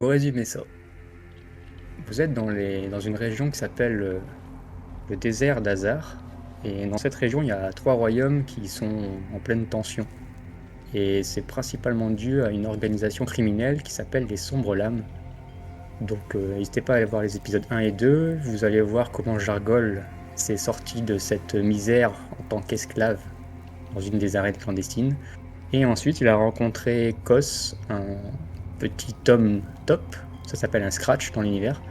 Pour résumer ça, vous êtes dans une région qui s'appelle le désert d'Azar. Et dans cette région, il y a 3 royaumes qui sont en pleine tension. Et c'est principalement dû à une organisation criminelle qui s'appelle les Sombres Lames. Donc n'hésitez pas à aller voir les épisodes 1 et 2. Vous allez voir comment Jargol s'est sorti de cette misère en tant qu'esclave dans une des arènes clandestines. Et ensuite, il a rencontré Kos, un petit homme top, ça s'appelle un Scratch dans l'univers,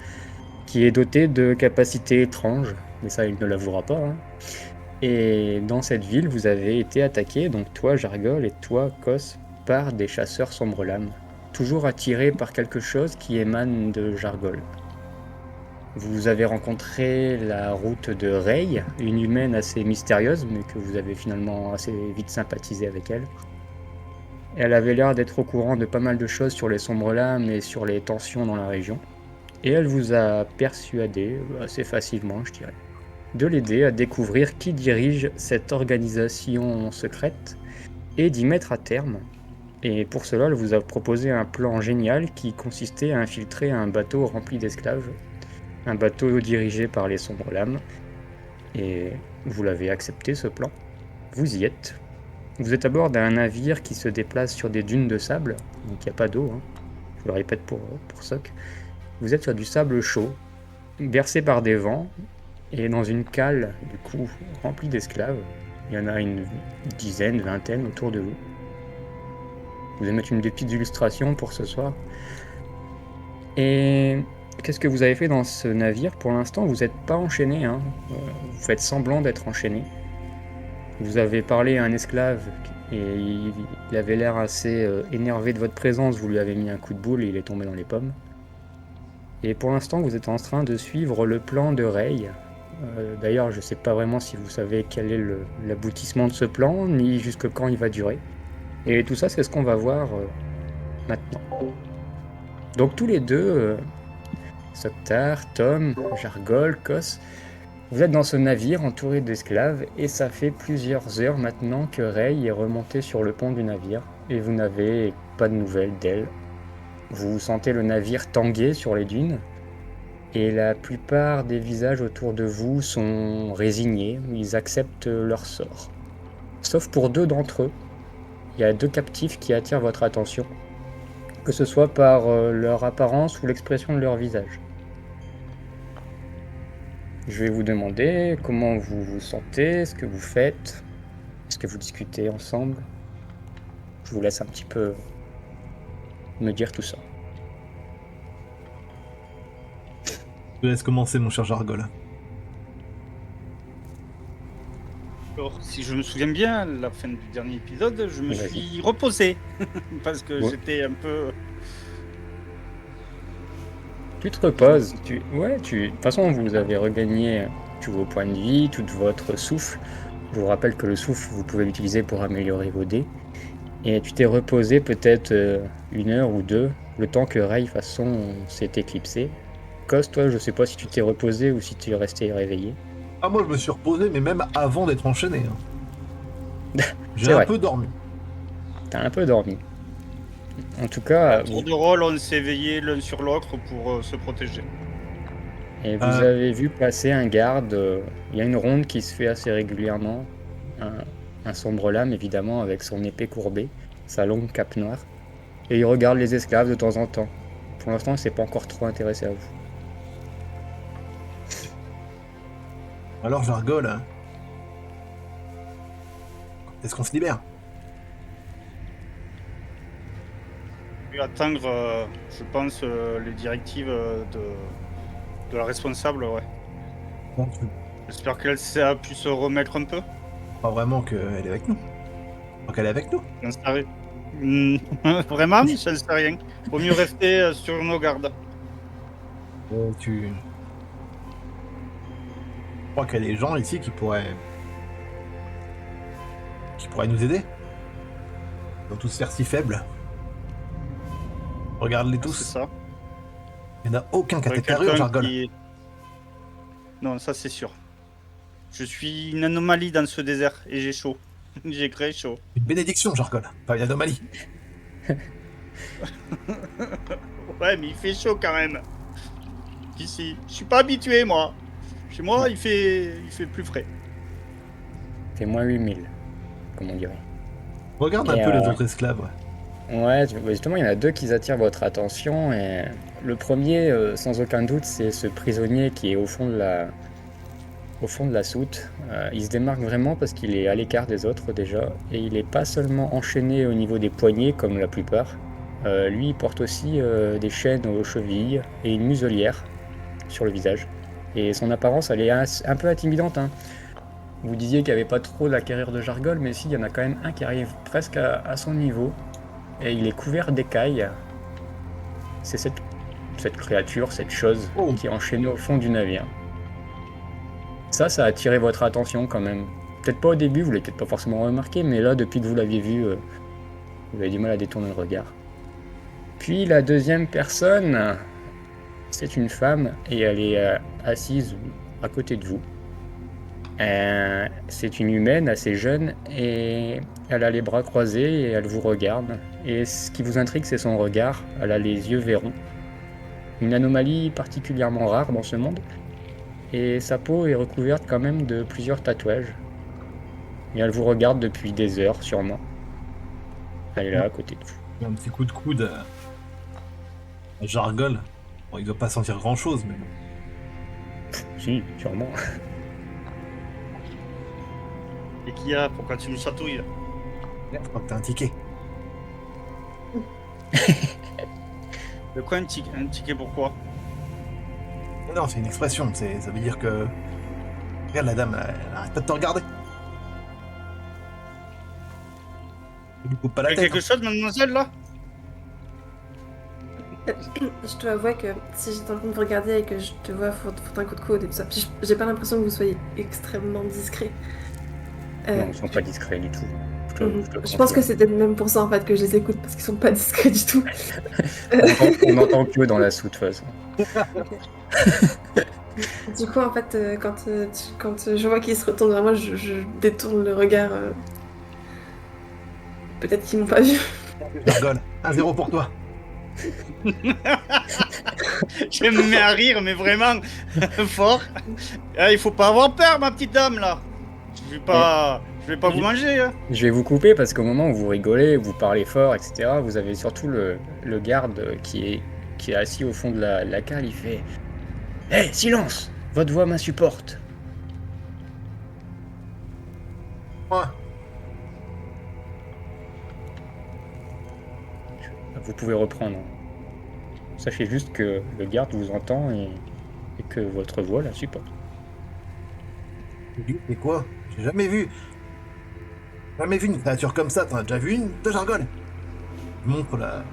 qui est doté de capacités étranges, mais ça il ne l'avouera pas. Hein. Et dans cette ville, vous avez été attaqué, donc toi Jargol et toi Kos, par des chasseurs sombres lames, toujours attirés par quelque chose qui émane de Jargol. Vous avez rencontré la route de Rei, une humaine assez mystérieuse, mais que vous avez finalement assez vite sympathisé avec elle. Elle avait l'air d'être au courant de pas mal de choses sur les sombres lames et sur les tensions dans la région. Et elle vous a persuadé, assez facilement je dirais, de l'aider à découvrir qui dirige cette organisation secrète et d'y mettre à terme. Et pour cela, elle vous a proposé un plan génial qui consistait à infiltrer un bateau rempli d'esclaves, un bateau dirigé par les sombres lames. Et vous l'avez accepté ce plan. Vous y êtes. Vous êtes à bord d'un navire qui se déplace sur des dunes de sable, donc il n'y a pas d'eau, hein. Je le répète pour Soc. Vous êtes sur du sable chaud, bercé par des vents, et dans une cale, du coup, remplie d'esclaves. Il y en a une dizaine, vingtaine autour de vous. Vous allez mettre une des petites illustrations pour ce soir. Et qu'est-ce que vous avez fait dans ce navire? Pour l'instant, vous n'êtes pas enchaîné, hein. Vous faites semblant d'être enchaîné. Vous avez parlé à un esclave et il avait l'air assez énervé de votre présence. Vous lui avez mis un coup de boule et il est tombé dans les pommes. Et pour l'instant, vous êtes en train de suivre le plan de Rei. D'ailleurs, je ne sais pas vraiment si vous savez quel est l'aboutissement de ce plan, ni jusque quand il va durer. Et tout ça, c'est ce qu'on va voir maintenant. Donc tous les deux, Soktar, Tom, Jargol, Kos, vous êtes dans ce navire entouré d'esclaves, et ça fait plusieurs heures maintenant que Rei est remontée sur le pont du navire, et vous n'avez pas de nouvelles d'elle. Vous sentez le navire tanguer sur les dunes, et la plupart des visages autour de vous sont résignés, ils acceptent leur sort. Sauf pour 2 d'entre eux. Il y a 2 captifs qui attirent votre attention, que ce soit par leur apparence ou l'expression de leur visage. Je vais vous demander comment vous vous sentez, ce que vous faites, est-ce que vous discutez ensemble. Je vous laisse un petit peu me dire tout ça. Je te laisse commencer, mon cher Jargol. Alors, si je me souviens bien, à la fin du dernier épisode, je me Vas-y. suis reposé parce que Ouais. j'étais un peu. Tu te reposes, de toute façon vous avez regagné tous vos points de vie, tout votre souffle. Je vous rappelle que le souffle, vous pouvez l'utiliser pour améliorer vos dés. Et tu t'es reposé peut-être 1 heure ou 2, le temps que Ray, de toute façon, s'est éclipsé. Cos, toi, je sais pas si tu t'es reposé ou si tu es resté réveillé. Ah, moi, je me suis reposé, mais même avant d'être enchaîné. J'ai C'est un vrai, peu dormi. t'as un peu dormi. En tout cas, Tour de rôle, on s'est éveillé l'un sur l'autre pour se protéger. et vous avez vu passer un garde. Il y a une ronde qui se fait assez régulièrement. Un sombre lame, évidemment, avec son épée courbée, sa longue cape noire. Et il regarde les esclaves de temps en temps. Pour l'instant, il s'est pas encore trop intéressé à vous. Alors, Jargol, hein. Est-ce qu'on se libère? Puis atteindre, je pense, les directives de la responsable, ouais. Bon, je J'espère qu'elle a pu se remettre un peu. crois vraiment qu'elle est avec nous. Donc, elle est avec nous. J'en sais rien. Vraiment, je ne sais rien. Vaut mieux rester sur nos gardes. Tu crois qu'il y a des gens ici qui pourraient nous aider? Ils vont tous faire si faibles. Regarde-les C'est tous. ça. Il n'y en a aucun qui a Ouais, tête carrée, quelqu'un Jargol. qui- Non, ça c'est sûr. Je suis une anomalie dans ce désert et j'ai chaud. J'ai très chaud. Une bénédiction, Jargol. Pas une anomalie. Ouais, mais il fait chaud quand même. Ici. Je suis pas habitué, moi. Chez moi, il fait plus frais. C'est moins 8000, comme on dirait. Regarde un Et peu les autres esclaves. ouais, justement, il y en a deux qui attirent votre attention. Et le premier, sans aucun doute, c'est ce prisonnier qui est au fond de la soute. Il se démarque vraiment parce qu'il est à l'écart des autres déjà. Et il n'est pas seulement enchaîné au niveau des poignets comme la plupart. Lui, il porte aussi des chaînes aux chevilles et une muselière sur le visage. Et son apparence, elle est un peu intimidante, hein. Vous disiez qu'il n'y avait pas trop la carrière de Jargol, mais si, il y en a quand même un qui arrive presque à son niveau. Et il est couvert d'écailles. C'est cette créature, cette chose Oh, qui est enchaînée au fond du navire. Ça a attiré votre attention quand même. Peut-être pas au début, vous l'avez peut-être pas forcément remarqué, mais là, depuis que vous l'aviez vu, vous avez du mal à détourner le regard. Puis la deuxième personne, c'est une femme et elle est assise à côté de vous. C'est une humaine assez jeune et elle a les bras croisés et elle vous regarde. Et ce qui vous intrigue, c'est son regard. Elle a les yeux verrons. Une anomalie particulièrement rare dans ce monde. Et sa peau est recouverte quand même de plusieurs tatouages. Et elle vous regarde depuis des heures, sûrement. Elle est là, à côté de vous. un petit coup de coude à Jargol. Bon, il doit pas sentir grand-chose, mais bon. Si, sûrement. Et qu'il y a, pourquoi tu nous chatouilles? Je crois que t'as un ticket. De quoi un ticket? Un ticket pourquoi? Non, c'est une expression, ça veut dire que... Regarde la dame, elle arrête pas de te regarder. Tu lui coupes pas la Il y a tête. quelque chose, mademoiselle, là? Je dois avouer que si j'étais en train de vous regarder et que je te vois foutre un coup de coude et tout ça, puis j'ai pas l'impression que vous soyez extrêmement discret. Non, ils sont pas discrets du tout. Je pense que c'était même pour ça en fait que je les écoute parce qu'ils sont pas discrets du tout. On entend que dans la soute, de toute façon. Du coup, en fait, quand je vois qu'ils se retournent vers moi, je détourne le regard. Peut-être qu'ils m'ont pas vu. Jargol, 1-0 pour toi. Je me mets à rire, mais vraiment fort. Ah, il faut pas avoir peur, ma petite dame, là. Je vais pas vous manger, hein. Je vais vous couper parce qu'au moment où vous rigolez, vous parlez fort, etc., vous avez surtout le garde qui est assis au fond de la cale. Il fait Hé, silence! Votre voix m'insupporte. Ouais. Vous pouvez reprendre. Sachez juste que le garde vous entend et que votre voix la supporte. Mais quoi? J'ai jamais vu une créature comme ça. T'en as déjà vu une, toi, Jargol? Je montre la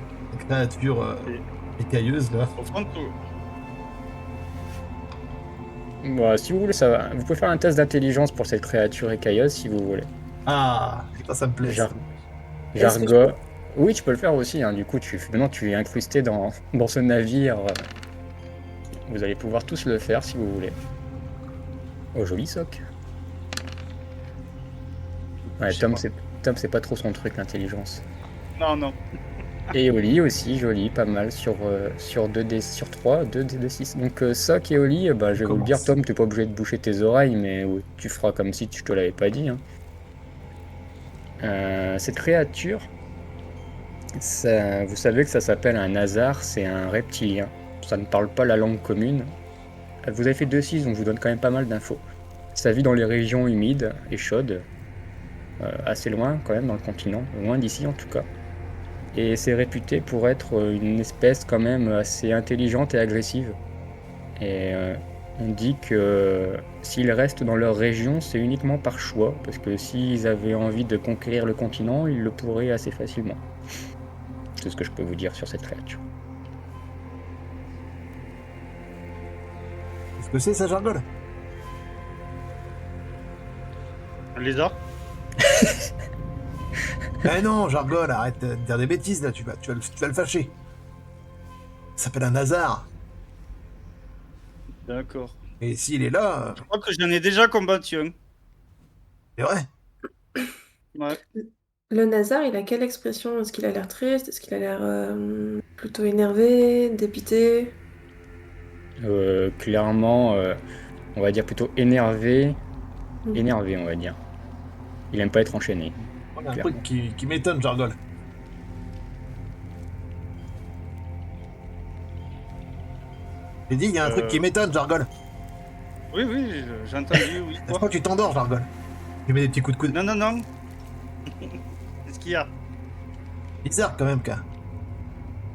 créature écailleuse, là. Au fond de tout. Bon, si vous voulez, ça va. Vous pouvez faire un test d'intelligence pour cette créature écailleuse si vous voulez. Ah, ça me plaît. Ça. Jargo. Oui, tu peux le faire aussi. Hein. Du coup, maintenant tu es incrusté dans ce navire. Vous allez pouvoir tous le faire si vous voulez. Oh, joli soc. Ouais, Tom, c'est pas trop son truc, l'intelligence. Non, non. Et Oli aussi, joli, pas mal, sur 2D, sur 3, 2D6. Donc Soc et Oli, je vais vous le dire, Tom, t'es pas obligé de boucher tes oreilles, mais tu feras comme si je te l'avais pas dit. Hein. Cette créature, vous savez que ça s'appelle un hasard, c'est un reptilien. Ça ne parle pas la langue commune. Vous avez fait 2-6, donc je vous donne quand même pas mal d'infos. Ça vit dans les régions humides et chaudes, assez loin quand même dans le continent, loin d'ici en tout cas. Et c'est réputé pour être une espèce quand même assez intelligente et agressive. Et on dit que s'ils restent dans leur région, c'est uniquement par choix, parce que s'ils avaient envie de conquérir le continent, ils le pourraient assez facilement. C'est ce que je peux vous dire sur cette créature. Qu'est-ce que c'est, ça, Jargol? Un lézard? Eh non, Jargol, arrête de dire des bêtises, là, tu vas le fâcher. Ça s'appelle un hasard. D'accord. Et s'il est là, Je crois que j'en ai déjà combattu un. c'est vrai. Ouais. Le Nazar, il a quelle expression? Est-ce qu'il a l'air triste? Est-ce qu'il a l'air plutôt énervé, dépité? Clairement, on va dire plutôt énervé. Mhm. Énervé, on va dire. Il aime pas être enchaîné, Il y a un truc clairement. qui m'étonne, Jargol. J'ai dit, il y a un truc qui Euh, m'étonne, Jargol. Oui, oui, j'ai entendu, oui, Est-ce quoi? que tu t'endors, Jargol? Tu mets des petits coups de coude. Non, non, non. Qu'est-ce qu'il y a? Bizarre quand même, qu'un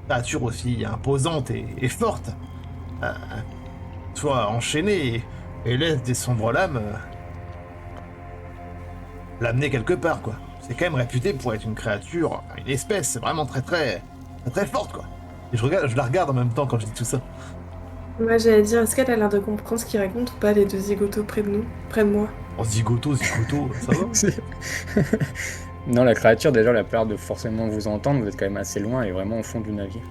créature aussi imposante et forte euh, soit enchaînée et laisse des sombres lames l'amener quelque part, quoi. C'est quand même réputé pour être une créature, une espèce vraiment très forte, quoi. Et je la regarde en même temps quand je dis tout ça. Moi, j'allais dire, est-ce qu'elle a l'air de comprendre ce qu'il raconte ou pas, les deux zigotos près de nous, près de moi? Oh, zigoto, ça va? Non, la créature, déjà, elle a pas l'air de forcément vous entendre. Vous êtes quand même assez loin et vraiment au fond du navire.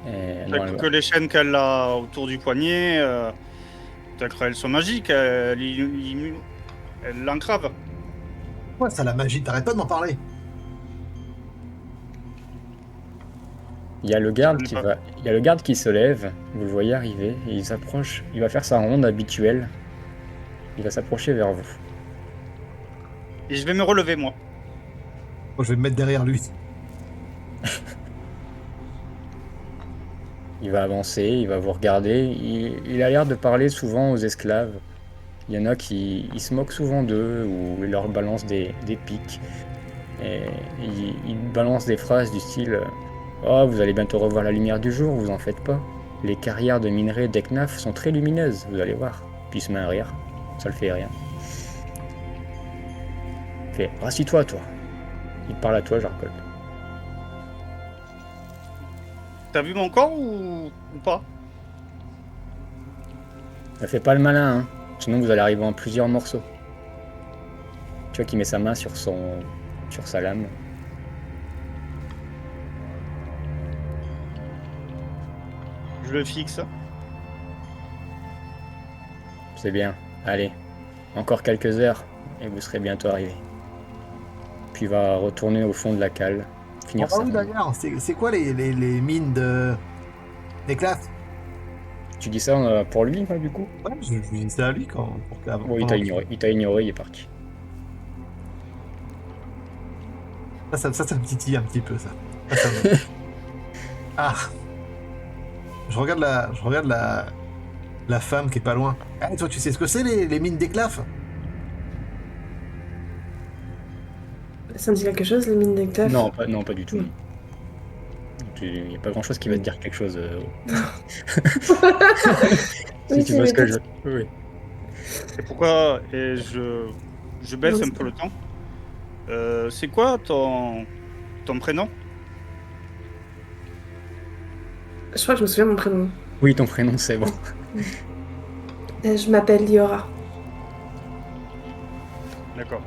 Et non, Peut-être que les chaînes qu'elle a autour du poignet, peut-être qu'elles sont magiques, elle l'encrave. Ouais, ça la magie, t'arrêtes pas de m'en parler. il y a le Je garde connais qui pas. va, il y a le garde qui se lève. Vous le voyez arriver et il s'approche. Il va faire sa ronde habituelle. Il va s'approcher vers vous. Et je vais me relever, moi. Moi, je vais me mettre derrière lui. Il va avancer, il va vous regarder. Il a l'air de parler souvent aux esclaves. Il y en a qui ils se moquent souvent d'eux ou il leur balance des pics. Et il balance des phrases du style Oh, vous allez bientôt revoir la lumière du jour, vous en faites pas. Les carrières de minerais d'Eknaf sont très lumineuses, vous allez voir. Puis il se met à rire. Ça le fait rien. Il fait Rassis-toi, toi. Il parle à toi, Jarkol. T'as vu mon corps ou pas? Ne fais pas le malin, hein. Sinon vous allez arriver en plusieurs morceaux. Tu vois qu'il met sa main sur sa lame. Je le fixe. C'est bien. Allez, encore quelques heures et vous serez bientôt arrivé. Puis il va retourner au fond de la cale, On finir va sa où ronde. d'ailleurs? C'est quoi les mines d'éclats? Tu dis ça pour lui, du coup? Ouais, je lui dis ça à lui Bon, il t'a pendant ignoré. Il t'a ignoré, il est parti. ça me titille un petit peu, ça. Ça Ah, je regarde la femme qui est pas loin. Ah, toi, tu sais ce que c'est les mines d'éclaf? Ça me dit quelque chose, les mines d'Ectaf? Non, pas du tout. Non. Il n'y a pas grand chose qui va te dire quelque chose. Si Oui, tu tu vois ce que m'étonnes. je. Oui. Et pourquoi et je baisse Non, un c'est peu pas. le temps. C'est quoi ton prénom? Je crois que je me souviens de mon prénom. Oui, ton prénom, c'est bon. Je m'appelle Liora. D'accord.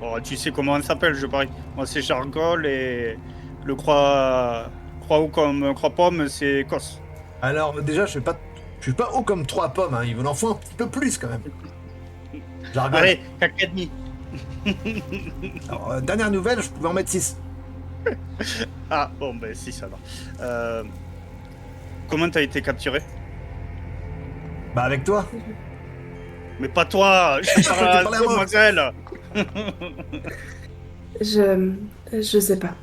Bon, tu sais comment elle s'appelle, je parie. Moi, c'est Jargol et le croix haut comme croix pomme, c'est Cos. Alors, déjà, je suis pas haut comme 3 pommes, hein. Il en faut un petit peu plus, quand même. Jargol. Allez, 4,5. Alors, dernière nouvelle, je pouvais en mettre 6. Ah, bon, ben si, ça va. Comment t'as été capturé? Bah, avec toi. Mais pas toi, je parle T'es à pas la là, moi. demoiselle. Je sais pas.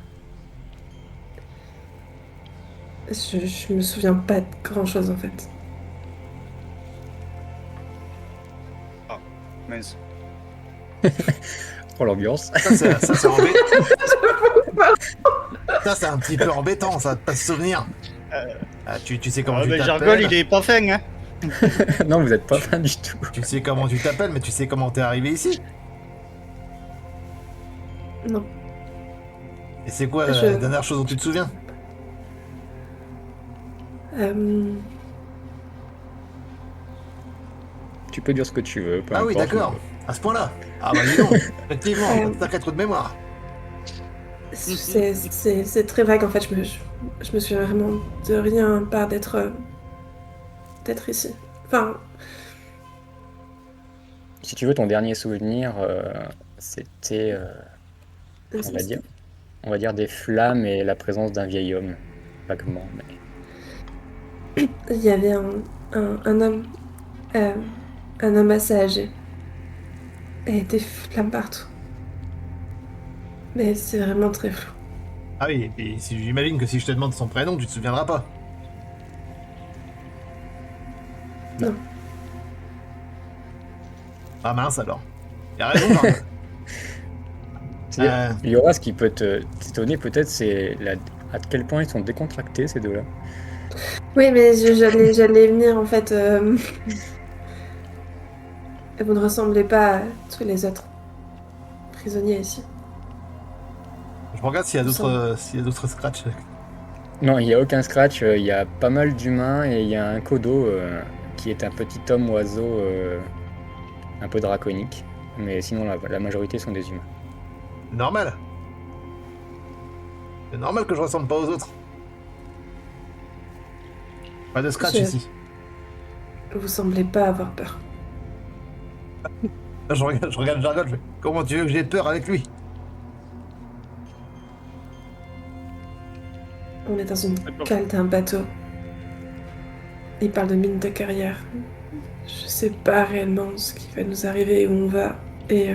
Je me souviens pas de grand chose en fait. Ah, mince. Oh, l'ambiance. Ça, c'est embêtant. Ça, c'est un petit peu embêtant, ça, de pas se souvenir. Ah, tu sais comment Ah, tu ben Jargol, t'appelles. il est pas fin, hein. Non, vous êtes pas fin du tout. Tu sais comment tu t'appelles, mais tu sais comment t'es arrivé ici. Non. Et c'est quoi Je- la dernière chose dont tu te souviens? Euh, Tu peux dire ce que tu veux, peu Ah oui, importe. d'accord. À ce point-là. Ah bah dis donc. Effectivement, un sacré trou de mémoire. c'est très vague en fait. Je me souviens vraiment de rien à part d'être ici. Enfin, Si tu veux, ton dernier souvenir, c'était on va dire. On va dire des flammes et la présence d'un vieil homme, vaguement. Mais... Il y avait un homme, euh, un homme assez âgé, et des flammes partout. Mais c'est vraiment très flou. Ah oui, et puis j'imagine que si je te demande son prénom, tu te souviendras pas. Non. Ah mince alors. Il a raison, Jargol. Liora, ce qui peut t'étonner peut-être, c'est à quel point ils sont décontractés, ces deux-là. Oui, mais j'allais venir en fait. Vous ne ressemblez pas à tous les autres prisonniers ici. Je regarde s'il y a Nous d'autres scratchs. Non, il n'y a aucun scratch, il y a pas mal d'humains et il y a un Kodo qui est un petit homme oiseau un peu draconique. Mais sinon, la majorité sont des humains. Normal. C'est normal que je ressemble pas aux autres. Pas de scratch Je- ici. Vous semblez pas avoir peur. Là, je regarde Jargol, je fais comment tu veux que j'ai peur avec lui? On est dans une D'accord. cale d'un bateau. Il parle de mine de carrière. Je sais pas réellement ce qui va nous arriver, où on va. Et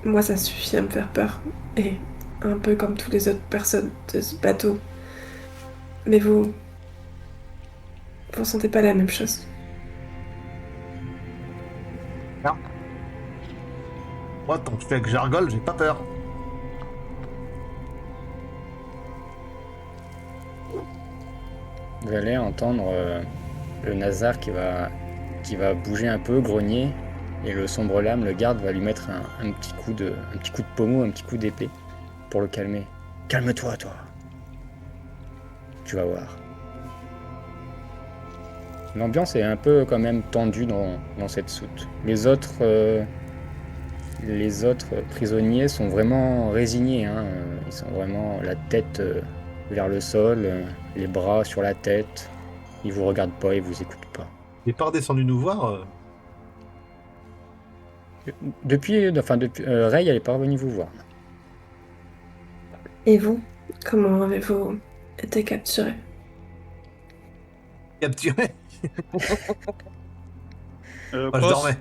moi, ça suffit à me faire peur. Et un peu comme toutes les autres personnes de ce bateau. Mais vous ressentez pas la même chose. Moi, tant que je fais avec Jargol, j'ai pas peur. Vous allez entendre le Nazar qui va bouger un peu, grogner, et le sombre lame, le garde, va lui mettre un petit coup de pommeau, un petit coup d'épée, pour le calmer. Calme-toi, toi. Tu vas voir. L'ambiance est un peu quand même tendue dans cette soute. Les autres prisonniers sont vraiment résignés, hein. Ils sont vraiment la tête vers le sol, les bras sur la tête. Ils vous regardent pas, ils vous écoutent pas. Il est pas redescendu nous voir. Depuis, Ray, elle est pas revenue vous voir. Et vous, comment avez-vous été capturé? Capturé. Moi, je Cos. dormais.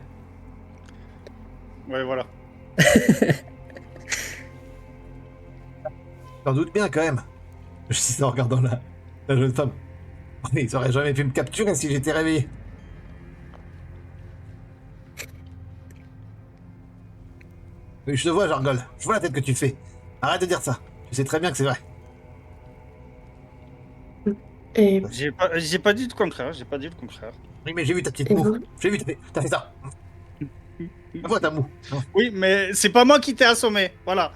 Ouais, voilà. J'en doute bien quand même. Je dis ça en regardant la jeune femme. Ils auraient jamais pu me capturer si j'étais réveillé. Oui, je te vois, Jargol. Je vois la tête que tu fais. Arrête de dire ça. Tu sais très bien que c'est vrai. Et, J'ai pas dit le contraire, j'ai pas dit le contraire. Oui, mais j'ai vu ta petite et moue. vous? J'ai vu, t'as fait ça. La vois ta moue. Non, Oui, mais c'est pas moi qui t'ai assommé, voilà.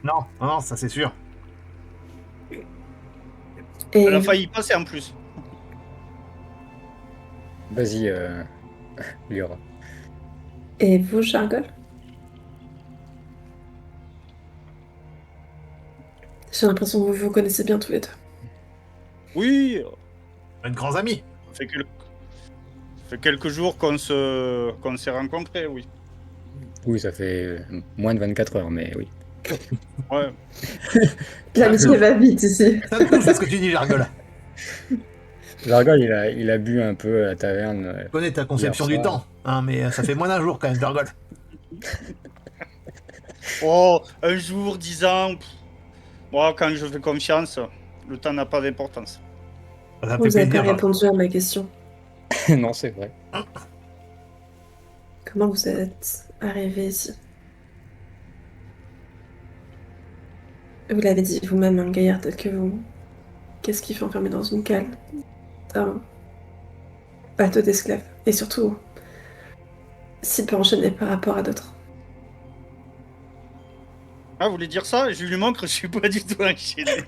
non, non, ça c'est sûr. Et Elle a failli passer en plus. Vas-y, Liora. Et vous, Jargol? J'ai l'impression que vous vous connaissez bien tous les deux. Oui, On est de grands amis. ça fait quelques jours qu'on s'est rencontrés, oui. Oui, ça fait moins de 24 heures, mais oui. Ouais. L'amitié va vite ici. Ça me touche ce que tu dis, Jargol. Jargol, il a bu un peu à la taverne. Je connais ta conception Hier du soir. temps, hein, mais ça fait moins d'un jour quand même, Jargol. Oh, un jour, 10 ans. Moi, quand je fais confiance, le temps n'a pas d'importance. Ça me fait Vous avez pas plaisir, Jargol. répondu à ma question. Non, c'est vrai. Comment vous êtes arrivé ici? Vous l'avez dit vous-même, un gaillard tel que vous. Qu'est-ce qui fait enfermer dans une cale d'un bateau d'esclaves? Et surtout, si peu enchaîné par rapport à d'autres. Ah, vous voulez dire ça? Je lui montre, je suis pas du tout enchaîné.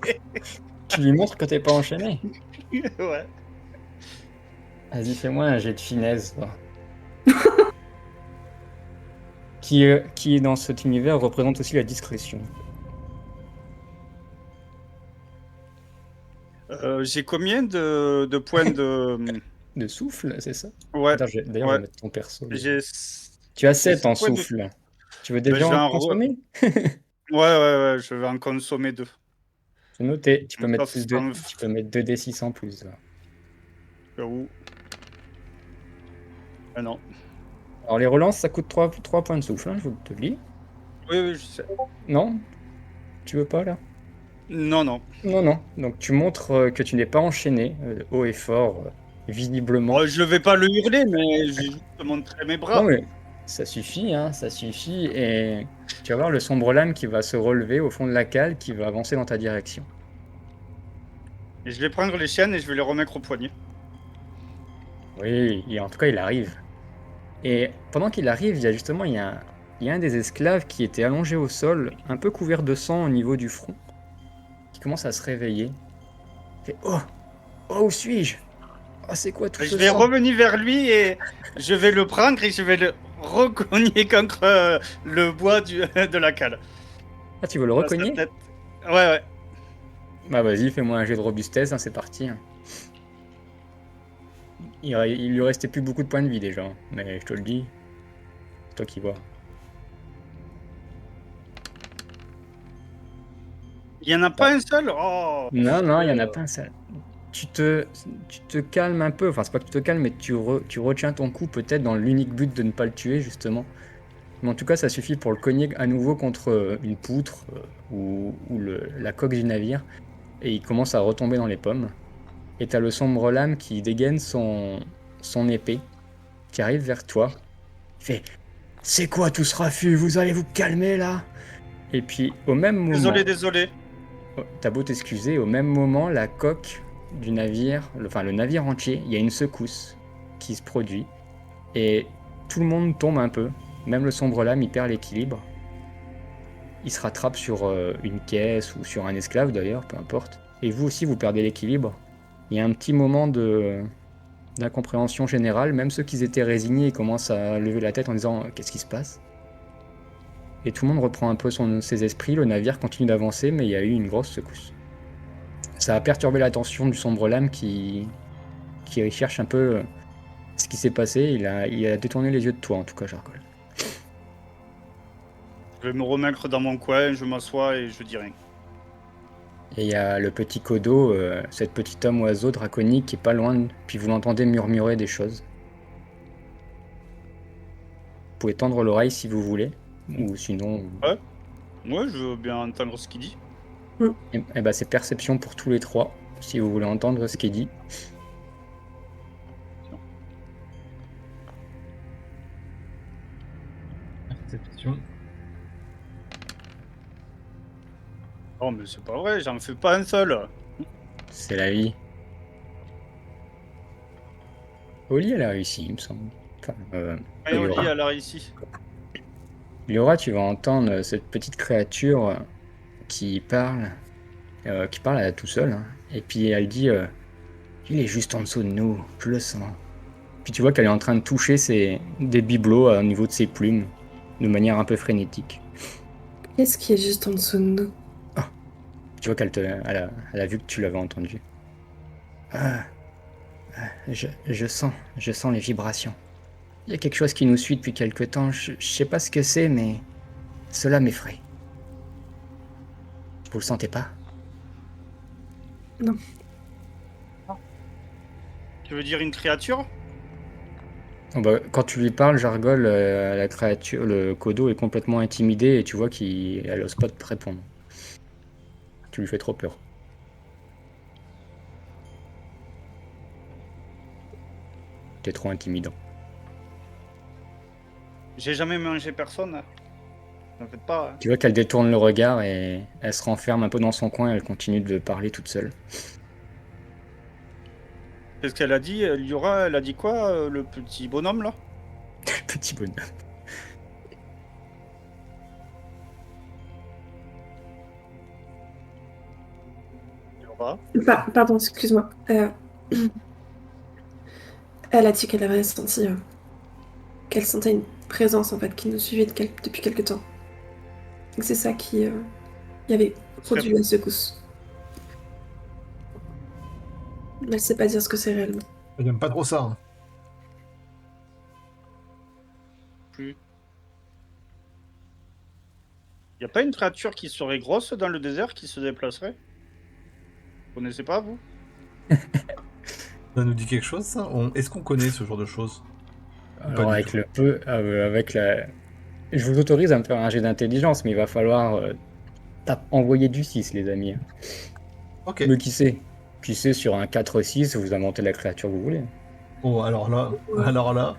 Tu lui montres que t'es pas enchaîné. Ouais. Vas-y, fais-moi un jet de finesse, toi. qui est dans cet univers représente aussi la discrétion. J'ai combien de points de. De souffle, c'est ça? Ouais, Attends, d'ailleurs, je ouais. vais mettre ton perso. J'ai. Tu as 7 j'ai en sept points de- souffle. Tu veux Ben, déjà je vais en en consommer? Ouais, je vais en consommer 2. C'est noté. Tu peux Comme mettre ça, plus ça de, me tu peux mettre 2d6 en plus. fait où? Ah non. Alors les relances, ça coûte 3 points de souffle, hein, je vous le dis. Oui, je sais. Non? Tu veux pas là? Non, non. Non, non. Donc tu montres que tu n'es pas enchaîné, haut et fort, visiblement. Oh, je vais pas le hurler, mais j'ai juste montré mes Non bras. mais ça suffit, hein, ça suffit. Et tu vas voir le sombre lame qui va se relever au fond de la cale, qui va avancer dans ta direction. Et je vais prendre les chaînes et je vais les remettre au poignet. Oui, et en tout cas il arrive. Et pendant qu'il arrive, il y a un des esclaves qui était allongé au sol, un peu couvert de sang au niveau du front, qui commence à se réveiller. Il fait Oh! Oh, où suis-je? Oh, c'est quoi tout Je ce vais sang? revenir vers lui et je vais le prendre et je vais le recogner contre le bois de la cale. Ah, tu veux le Dans sa recogner? tête. Ouais. Bah vas-y, fais-moi un jet de robustesse, hein, c'est parti, hein. Il lui restait plus beaucoup de points de vie déjà, hein, mais je te le dis, c'est toi qui vois. Il y en a Ah. pas un seul? Oh, Non, non, il y en a pas un seul. Tu te, tu te calmes un peu, enfin c'est pas que tu te calmes, mais tu retiens ton coup peut-être dans l'unique but de ne pas le tuer justement. Mais en tout cas, ça suffit pour le cogner à nouveau contre une poutre ou la coque du navire, et il commence à retomber dans les pommes. Et t'as le sombre lame qui dégaine son épée, qui arrive vers toi. Il fait C'est quoi tout ce raffut? Vous allez vous calmer là? Et puis au même moment, désolé. t'as beau t'excuser, au même moment, la coque du navire, enfin le navire entier, il y a une secousse qui se produit. Et tout le monde tombe un peu. Même le sombre lame, il perd l'équilibre. Il se rattrape sur une caisse ou sur un esclave d'ailleurs, peu importe. Et vous aussi, vous perdez l'équilibre. Il y a un petit moment d'incompréhension générale. Même ceux qui étaient résignés, ils commencent à lever la tête en disant qu'est-ce qui se passe? Et tout le monde reprend un peu ses esprits. Le navire continue d'avancer, mais il y a eu une grosse secousse. Ça a perturbé l'attention du sombre lame qui cherche un peu ce qui s'est passé. Il a détourné les yeux de toi, en tout cas, Jargol. Je vais me remettre dans mon coin, je m'assois et je dis rien. Et il y a le petit Kodo, cet petit homme oiseau draconique qui est pas loin, puis vous l'entendez murmurer des choses. Vous pouvez tendre l'oreille si vous voulez, ou sinon... Ouais, je veux bien entendre ce qu'il dit. Et bah c'est perception pour tous les trois, si vous voulez entendre ce qu'il dit. Perception. Oh, mais c'est pas vrai, j'en fais pas un seul. C'est la vie. Oli, elle a réussi, il me semble. Enfin, Et on lit Liora. alors ici. Liora, tu vas entendre cette petite créature qui parle à tout seul, hein. Et puis elle dit il est juste en dessous de nous, je le sens. Puis tu vois qu'elle est en train de toucher des bibelots au niveau de ses plumes, de manière un peu frénétique. Qu'est-ce qui est juste en dessous de nous? Tu vois elle a vu que tu l'avais entendu. Je sens les vibrations. Il y a quelque chose qui nous suit depuis quelque temps, je sais pas ce que c'est, mais cela m'effraie. Vous le sentez pas? Non. Tu veux dire une créature? Oh bah, quand tu lui parles, Jargol, la créature, le Kodo est complètement intimidé et tu vois qu'elle ose pas te répondre. Tu lui fais trop peur. T'es trop intimidant. J'ai jamais mangé personne. T'en faites pas. Tu vois qu'elle détourne le regard et elle se renferme un peu dans son coin et elle continue de parler toute seule. Qu'est-ce qu'elle a dit? Liora, elle a dit quoi, le petit bonhomme là? Petit bonhomme. Liora? Pardon, excuse-moi. Elle a dit qu'elle avait senti qu'elle sentait une présence en fait qui nous suivait depuis quelque temps. Et c'est ça qui y avait produit la secousse. Mais elle sait pas dire ce que c'est réellement. J'aime pas trop ça. Hein. Plus. Y a pas une créature qui serait grosse dans le désert qui se déplacerait? Vous connaissez pas, vous? Ça nous dit quelque chose, ça? Est-ce qu'on connaît ce genre de choses? Pas Alors du avec tout. le peu, avec la... Je vous autorise à me faire un jet d'intelligence, mais il va falloir envoyer du 6, les amis. Ok. Mais qui sait? Qui sait, sur un 4-6, vous inventez la créature que vous voulez. Oh, alors là, Ouais. alors là,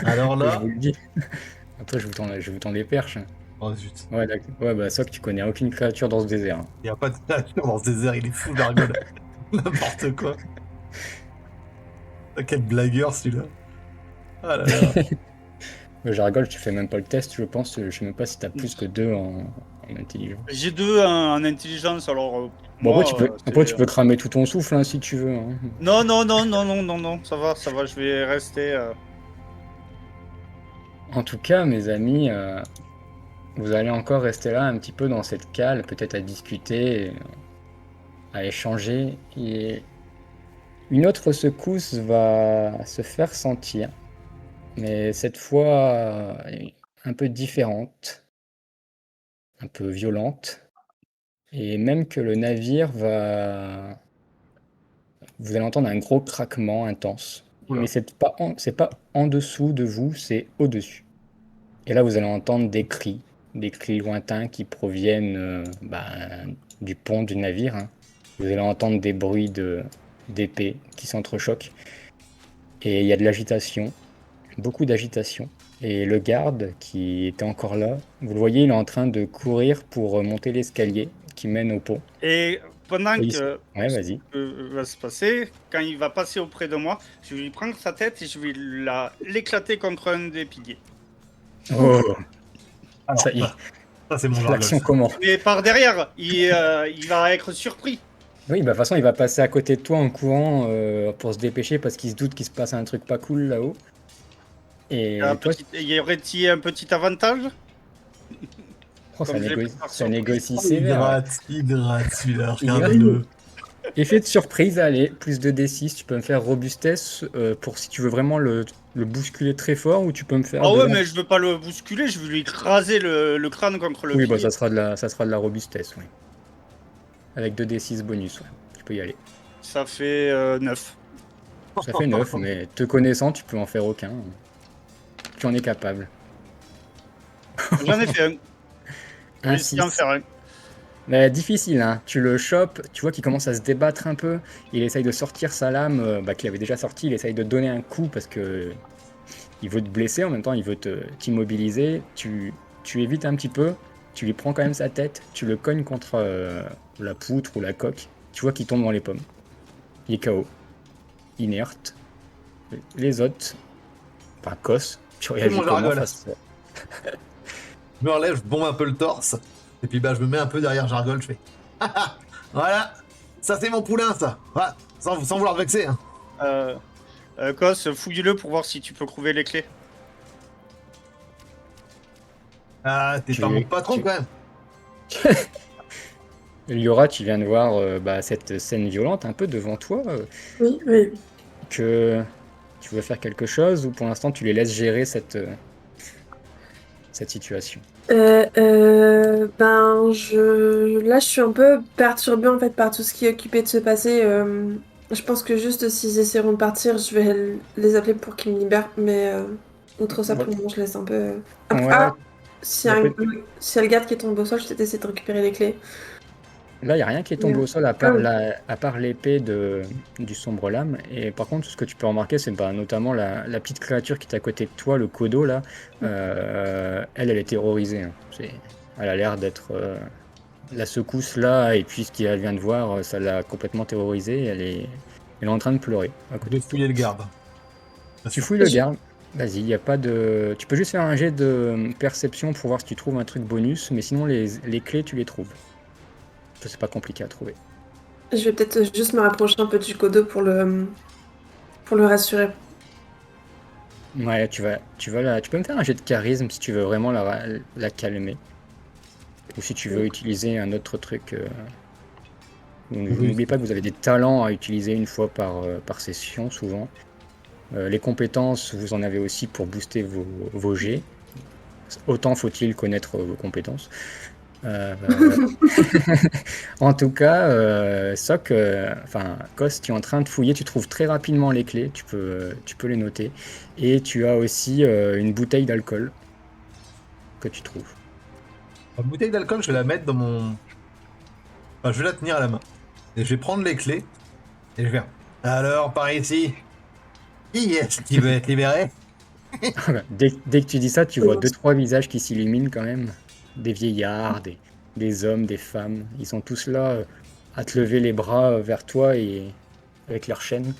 alors Je là. vous le dis. Après, je vous tends des perches. Oh zut. Ouais, d'accord. Ouais, bah, ça que tu connais aucune créature dans ce désert. Il n'y a pas de créature dans ce désert, il est fou, Jargol. N'importe quoi. Ah, quel blagueur celui-là. Ah là là. Jargol, tu fais même pas le test, je pense. Je sais même pas si t'as plus que 2 en intelligence. J'ai 2 en intelligence, alors Bon, moi, après, c'est... tu peux cramer tout ton souffle hein, si tu veux. Hein. Non, non, non, non, non, non, non, ça va, je vais rester... En tout cas, mes amis, vous allez encore rester là un petit peu dans cette cale, peut-être à discuter, à échanger. Et une autre secousse va se faire sentir, mais cette fois un peu différente, un peu violente. Et même que le navire va... Vous allez entendre un gros craquement intense. Oula. Mais c'est pas en dessous de vous, c'est au-dessus. Et là, vous allez entendre des cris lointains qui proviennent du pont du navire. Hein. Vous allez entendre des bruits d'épées qui s'entrechoquent. Et il y a de l'agitation, beaucoup d'agitation. Et le garde qui était encore là, vous le voyez, il est en train de courir pour monter l'escalier qui mène au pont. Et pendant Et que Ouais, ce vas-y. va se passer, quand il va passer auprès de moi, je vais lui prendre sa tête et je vais l'éclater contre un des piliers. Oh, Alors, ça y est, ça c'est mon Jargol. l'action Ça. commence. Mais par derrière, il va être surpris. Oui, bah de toute façon, il va passer à côté de toi en courant pour se dépêcher parce qu'il se doute qu'il se passe un truc pas cool là-haut. Et toi, Y aurait-il un petit avantage? oh, ça, Comme je l'ai pris par ça surprise. négocie Oh, sévère. il gratte celui-là, Il regarde-le. Effet de surprise, allez, plus de D6, tu peux me faire robustesse pour si tu veux vraiment le bousculer très fort ou tu peux me faire Ah de ouais, la... mais je veux pas le bousculer, je veux lui écraser le crâne contre le Oui, bah pilier. ça sera de la robustesse, oui. Avec 2 D6 bonus, ouais. Tu peux y aller. Ça fait 9. Ça fait 9, mais te connaissant, tu peux en faire aucun. Tu en es capable. J'en ai fait un. J'ai Un réussi à en 6. faire un. Mais difficile, hein. Tu le chopes, tu vois qu'il commence à se débattre un peu. Il essaye de sortir sa lame, qu'il avait déjà sorti. Il essaye de te donner un coup parce que il veut te blesser. En même temps, il veut t'immobiliser. Tu évites un petit peu. Tu lui prends quand même sa tête. Tu le cognes contre la poutre ou la coque. Tu vois qu'il tombe dans les pommes. Il est KO. Inerte. Les autres, enfin, Cos, tu réagis mon comment Jargol. face à... Je me relève, je bombe un peu le torse. Et puis bah je me mets un peu derrière Jargol, je fais. Voilà, ça c'est mon poulain ça. Voilà, sans vouloir vexer. Hein. Cos, fouille-le pour voir si tu peux trouver les clés. Ah, t'es Tu- pas mon patron tu- quand même. Liora, tu viens de voir cette scène violente un peu devant toi. Oui, oui. Que tu veux faire quelque chose ou pour l'instant tu les laisses gérer cette situation? Là, je suis un peu perturbée en fait par tout ce qui est occupé de se passer. Je pense que juste s'ils essaieront de partir, je vais les appeler pour qu'ils me libèrent. Mais outre ça, pour le moment, je laisse un peu. Ouais, S'il y y a a peut- s'il y a le garde qui tombe au sol, je vais peut-être essayer de récupérer les clés. là il n'y a rien qui est tombé Ouais. au sol Ah oui. à part l'épée du sombre lame. Et par contre, ce que tu peux remarquer, c'est notamment la petite créature qui est à côté de toi, le Kodo là. Elle est terrorisée. Hein. Elle a l'air d'être la secousse là, et puis ce qu'elle vient de voir, ça l'a complètement terrorisée. Elle est en train de pleurer à Je côté vais de toi. fouiller le garde. Tu fouilles le garde. Vas-y, y a pas de. Tu peux juste faire un jet de perception pour voir si tu trouves un truc bonus, mais sinon les clés tu les trouves. C'est pas compliqué à trouver. Je vais peut-être juste me rapprocher un peu du Kodo pour le rassurer. Ouais, tu peux me faire un jet de charisme si tu veux vraiment la calmer. Ou si tu veux utiliser un autre truc. N'oubliez pas que vous avez des talents à utiliser une fois par session, souvent. Les compétences, vous en avez aussi pour booster vos jets. Autant faut-il connaître vos compétences. Euh, En tout cas, Soc, enfin, Cos, tu es en train de fouiller, tu trouves très rapidement les clés, tu peux les noter. Et tu as aussi une bouteille d'alcool que tu trouves. La bouteille d'alcool, je vais la mettre dans mon. Enfin, je vais la tenir à la main. Et je vais prendre les clés. Et je vais faire. Alors, par ici, qui est-ce qui veut être libéré? Dès que tu dis ça, tu vois deux, trois visages qui s'illuminent quand même. Des vieillards, des hommes, des femmes. Ils sont tous là à te lever les bras vers toi et avec leurs chaînes.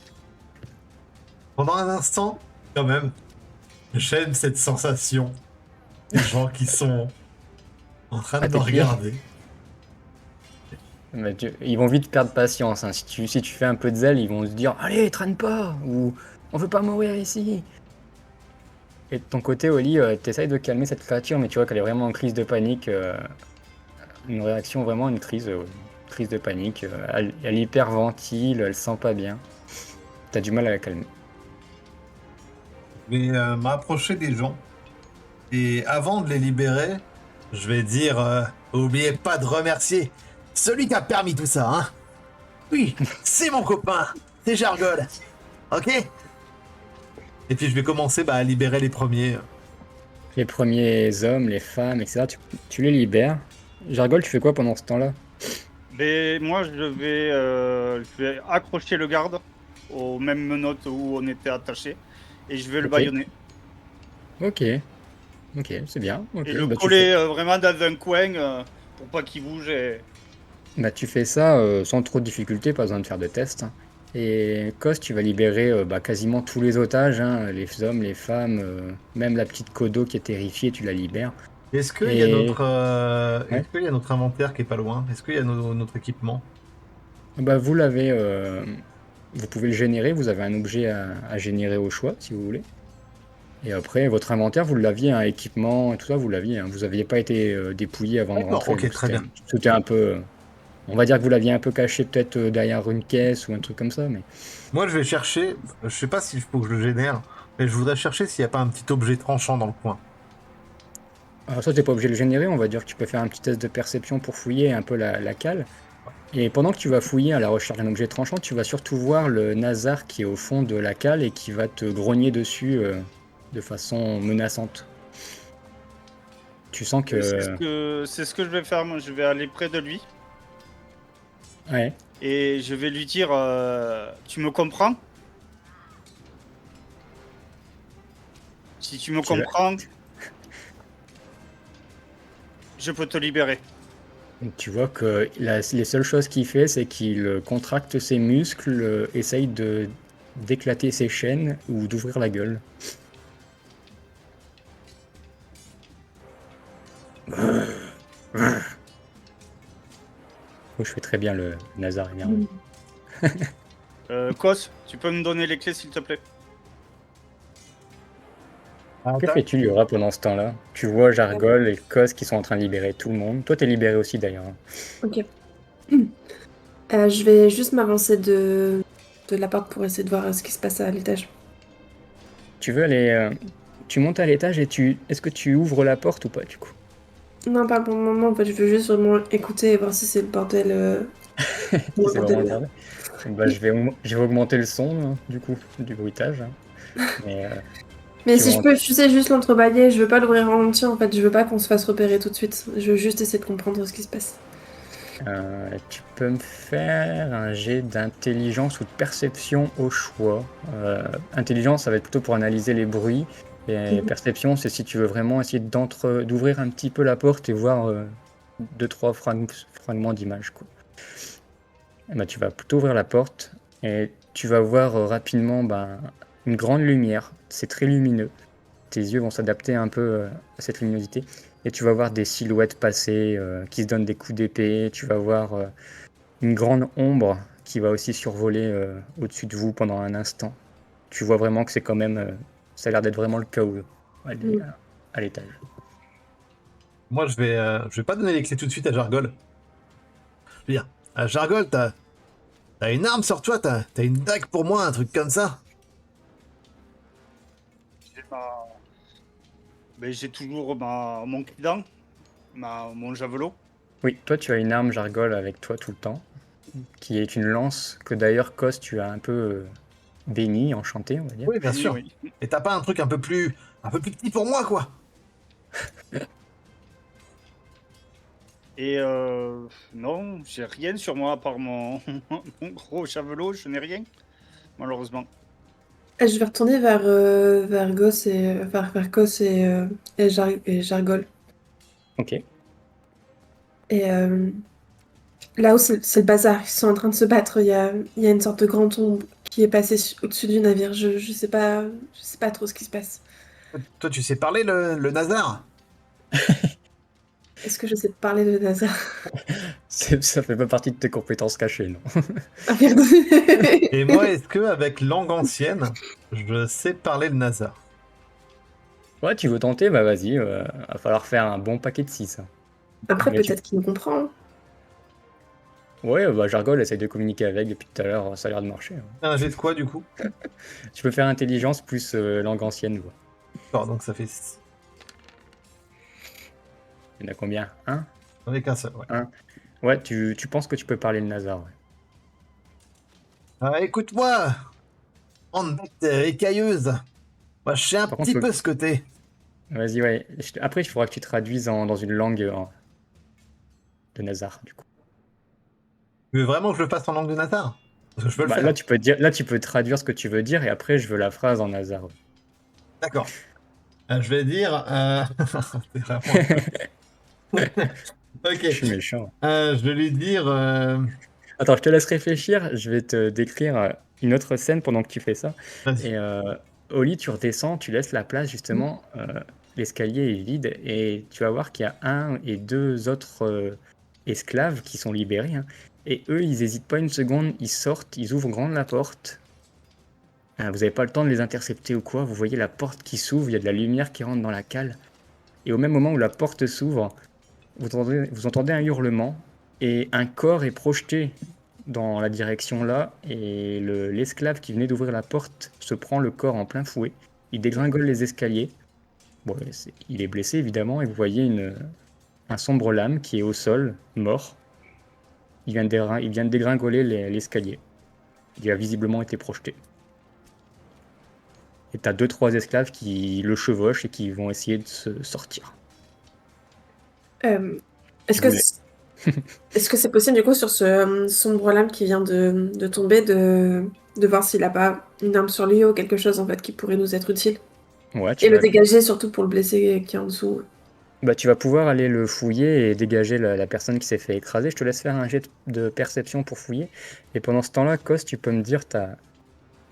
Pendant un instant, quand même, j'aime cette sensation. Des gens qui sont en train de Ah, me t'es fier? regarder. Mais ils vont vite perdre patience, hein. Si tu fais un peu de zèle, ils vont se dire allez, traîne pas ou on veut pas mourir ici. Et de ton côté, Oli, t'essayes de calmer cette créature, mais tu vois qu'elle est vraiment en crise de panique. Une réaction vraiment, crise de panique. Elle hyperventile, elle se sent pas bien. T'as du mal à la calmer. Je vais m'approcher des gens. Et avant de les libérer, je vais dire oubliez pas de remercier celui qui a permis tout ça, hein. Oui, c'est mon copain, c'est Jargol. Ok. Et puis je vais commencer à libérer les premiers. Les premiers hommes, les femmes, etc., tu les libères. Jargol, tu fais quoi pendant ce temps-là? Mais moi, je vais accrocher le garde aux mêmes menottes où on était attaché et je vais le Ok, bâillonner. ok, ok, c'est bien. Et Ok, le bah coller vraiment dans un coin pour pas qu'il bouge. tu fais ça sans trop de difficulté, pas besoin de faire de test, hein. Et Kos, tu vas libérer quasiment tous les otages, hein, les hommes, les femmes, même la petite Kodo qui est terrifiée, tu la libères. Est-ce qu'il y a Et est-ce ouais, qu'il y a notre inventaire qui est pas loin? Est-ce qu'il y a notre équipement? vous l'avez, vous pouvez le générer, vous avez un objet à générer au choix si vous voulez. Et après, votre inventaire, vous l'aviez, un équipement et tout ça, vous l'aviez, hein. Vous n'aviez pas été dépouillé avant de D'accord, rentrer, ok, donc très bien. c'était un peu. On va dire que vous l'aviez un peu caché peut-être derrière une caisse ou un truc comme ça, mais. Moi je vais chercher, je sais pas s'il faut que je le génère, mais je voudrais chercher s'il n'y a pas un petit objet tranchant dans le coin. Alors ça, t'es pas obligé de le générer, on va dire que tu peux faire un petit test de perception pour fouiller un peu la cale. Et pendant que tu vas fouiller à la recherche d'un objet tranchant, tu vas surtout voir le Nazar qui est au fond de la cale et qui va te grogner dessus de façon menaçante. Tu sens Oui, que. c'est ce que je vais faire. Moi, je vais aller près de lui Ouais, et je vais lui dire tu me comprends? Si tu me tu vas, comprends, je peux te libérer. tu vois que les seules choses qu'il fait, c'est qu'il contracte ses muscles, essaye d'éclater ses chaînes ou d'ouvrir la gueule. Oh, je fais très bien le Nazar énervé. Kos, tu peux me donner les clés s'il te plaît? Que fais-tu, Liora, pendant ce temps-là? Tu vois Jargol et Kos qui sont en train de libérer tout le monde. Toi, t'es libéré aussi d'ailleurs, hein. Ok. Je vais juste m'avancer de la porte pour essayer de voir ce qui se passe à l'étage. Tu veux aller. Tu montes à l'étage et est-ce que tu ouvres la porte ou pas du coup? Non, pas pour le moment, en fait, je veux juste vraiment écouter et voir si c'est le bordel. Si Le c'est vraiment le bordel. bordel. Bah, je vais augmenter le son, hein, du coup, du bruitage, hein. Mais Mais tu si vas je en- peux, tu sais, juste l'entrebâiller, je veux pas l'ouvrir en entier, en fait, je veux pas qu'on se fasse repérer tout de suite. Je veux juste essayer de comprendre ce qui se passe. tu peux me faire un jet d'intelligence ou de perception au choix. Intelligence, ça va être plutôt pour analyser les bruits. Et Mhm. perception, c'est si tu veux vraiment essayer d'ouvrir un petit peu la porte et voir deux, trois fragments d'image, quoi. Eh ben, tu vas plutôt ouvrir la porte et tu vas voir rapidement une grande lumière. C'est très lumineux. Tes yeux vont s'adapter un peu à cette luminosité. Et tu vas voir des silhouettes passer qui se donnent des coups d'épée. Tu vas voir une grande ombre qui va aussi survoler au-dessus de vous pendant un instant. Tu vois vraiment que c'est quand même. Ça a l'air d'être vraiment le chaos Mhm. à l'étage. Moi je vais pas donner les clés tout de suite à Jargol. Je veux dire, à Jargol, t'as une arme sur toi, t'as une dague pour moi, un truc comme ça. J'ai j'ai toujours mon client, mon javelot. Oui, toi tu as une arme Jargol avec toi tout le temps, qui est une lance que d'ailleurs Cos tu as un peu béni, enchanté on va dire. Oui, bien Fini, sûr. oui. Et t'as pas un truc un peu plus petit pour moi, quoi? Et non, j'ai rien sur moi à part mon, mon gros javelot, je n'ai rien, malheureusement. Je vais retourner vers Goss vers Goss et Jargol. Ok. Et là où c'est le bazar, ils sont en train de se battre. Il y a une sorte de grande ombre qui est passée au-dessus du navire. Je sais pas trop ce qui se passe. Toi, tu sais parler le Nazar? Est-ce que je sais parler de NASA? Ça fait pas partie de tes compétences cachées, non? Ah merde. Et moi, est-ce que avec langue ancienne, je sais parler le Nazar? Ouais, tu veux tenter? Bah vas-y, va falloir faire un bon paquet de 6. Après, Mais tu... peut-être qu'il me comprend, hein. Ouais, bah Jargol essaye de communiquer avec depuis tout à l'heure, ça a l'air de marcher, hein. Un jet de quoi, du coup? Tu peux faire intelligence plus langue ancienne, quoi. D'accord, donc ça fait Il y en a combien? Un? avec un seul, ouais. Un. Ouais, tu penses que tu peux parler le Nazar, ouais. Ah, écoute-moi, grande bête écailleuse. Moi, je sais un Par petit contre, peu ce que t'es. vas-y, ouais. Après, il faudra que tu traduises dans une langue de Nazar, du coup. Tu veux vraiment que je le fasse en langue de Nazar? Parce que je peux le Bah, là, faire. tu peux dire, là, tu peux traduire ce que tu veux dire et après, je veux la phrase en Nazar. Ouais. D'accord. Je vais dire... c'est vraiment... Je suis Ok. méchant. Je vais lui dire... Attends, je te laisse réfléchir. Je vais te décrire une autre scène pendant que tu fais ça. Vas-y. Et au lit, tu redescends, tu laisses la place, justement. L'escalier est vide et tu vas voir qu'il y a un et deux autres esclaves qui sont libérés, hein. Et eux, ils n'hésitent pas une seconde, ils sortent, ils ouvrent grande la porte. Vous n'avez pas le temps de les intercepter ou quoi. Vous voyez la porte qui s'ouvre, il y a de la lumière qui rentre dans la cale. Et au même moment où la porte s'ouvre, vous entendez un hurlement et un corps est projeté dans la direction là. Et l'esclave qui venait d'ouvrir la porte se prend le corps en plein fouet. Il dégringole les escaliers. Bon, il est blessé évidemment et vous voyez un sombre lame qui est au sol, mort. Il vient de dégringoler l'escalier. Il a visiblement été projeté. Et t'as deux, trois esclaves qui le chevauchent et qui vont essayer de se sortir. Est-ce Vous que voulez. est-ce que c'est possible du coup sur ce sombre lame qui vient de tomber de voir s'il a pas une arme sur lui ou quelque chose en fait qui pourrait nous être utile Ouais, et le dégager surtout pour le blessé qui est en dessous. bah, tu vas pouvoir aller le fouiller et dégager la personne qui s'est fait écraser. Je te laisse faire un jet de perception pour fouiller. Et pendant ce temps-là, Cos, tu peux me dire ta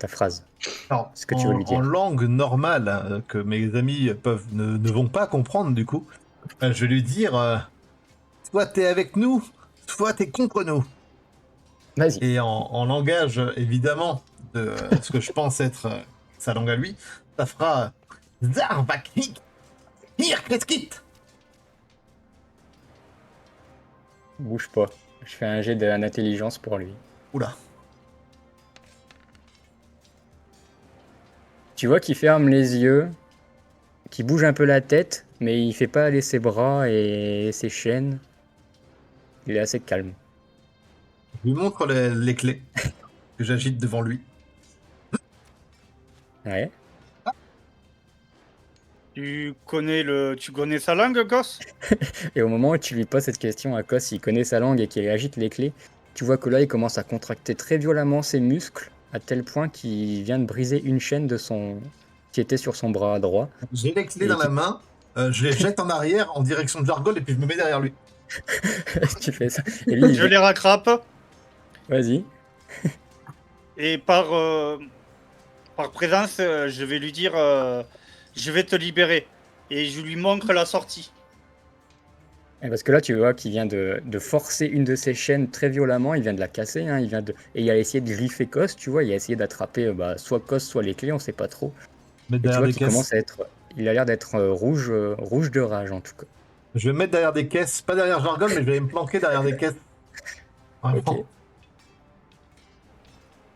phrase. Alors, Ce que tu veux lui en dire. langue normale, que mes amis ne vont pas comprendre, du coup, je vais lui dire... soit t'es avec nous, soit t'es contre nous. Vas-y. Et en langage, évidemment, de ce que je pense être sa langue à lui, ça fera Zarvakik Hirkeskit. Bouge pas. Je fais un jet d'intelligence pour lui. Oula. Tu vois qu'il ferme les yeux, qu'il bouge un peu la tête, mais il fait pas aller ses bras et ses chaînes. Il est assez calme. Je lui montre les clés que j'agite devant lui. Ouais. Tu connais sa langue, gosse? Et au moment où tu lui poses cette question à Kos, il connaît sa langue et qu'il agite les clés, tu vois que là, il commence à contracter très violemment ses muscles, à tel point qu'il vient de briser une chaîne qui était sur son bras droit. J'ai les clés Et dans la main, je les jette en arrière en direction de Jargol et puis je me mets derrière lui. Tu fais ça. Et lui, Je les rattrape Vas-y. et par présence, je vais lui dire je vais te libérer. Et je lui montre la sortie. Et parce que là, tu vois qu'il vient de forcer une de ses chaînes très violemment, il vient de la casser, hein, et il a essayé de griffer Kos, tu vois, il a essayé d'attraper soit Kos, soit les clés, on sait pas trop. Mais Et tu derrière vois des qu'il caisses. commence à être... Il a l'air d'être rouge, rouge de rage en tout cas. Je vais me mettre derrière des caisses, pas derrière Jargol, mais je vais me planquer derrière des caisses. Vraiment. Ok.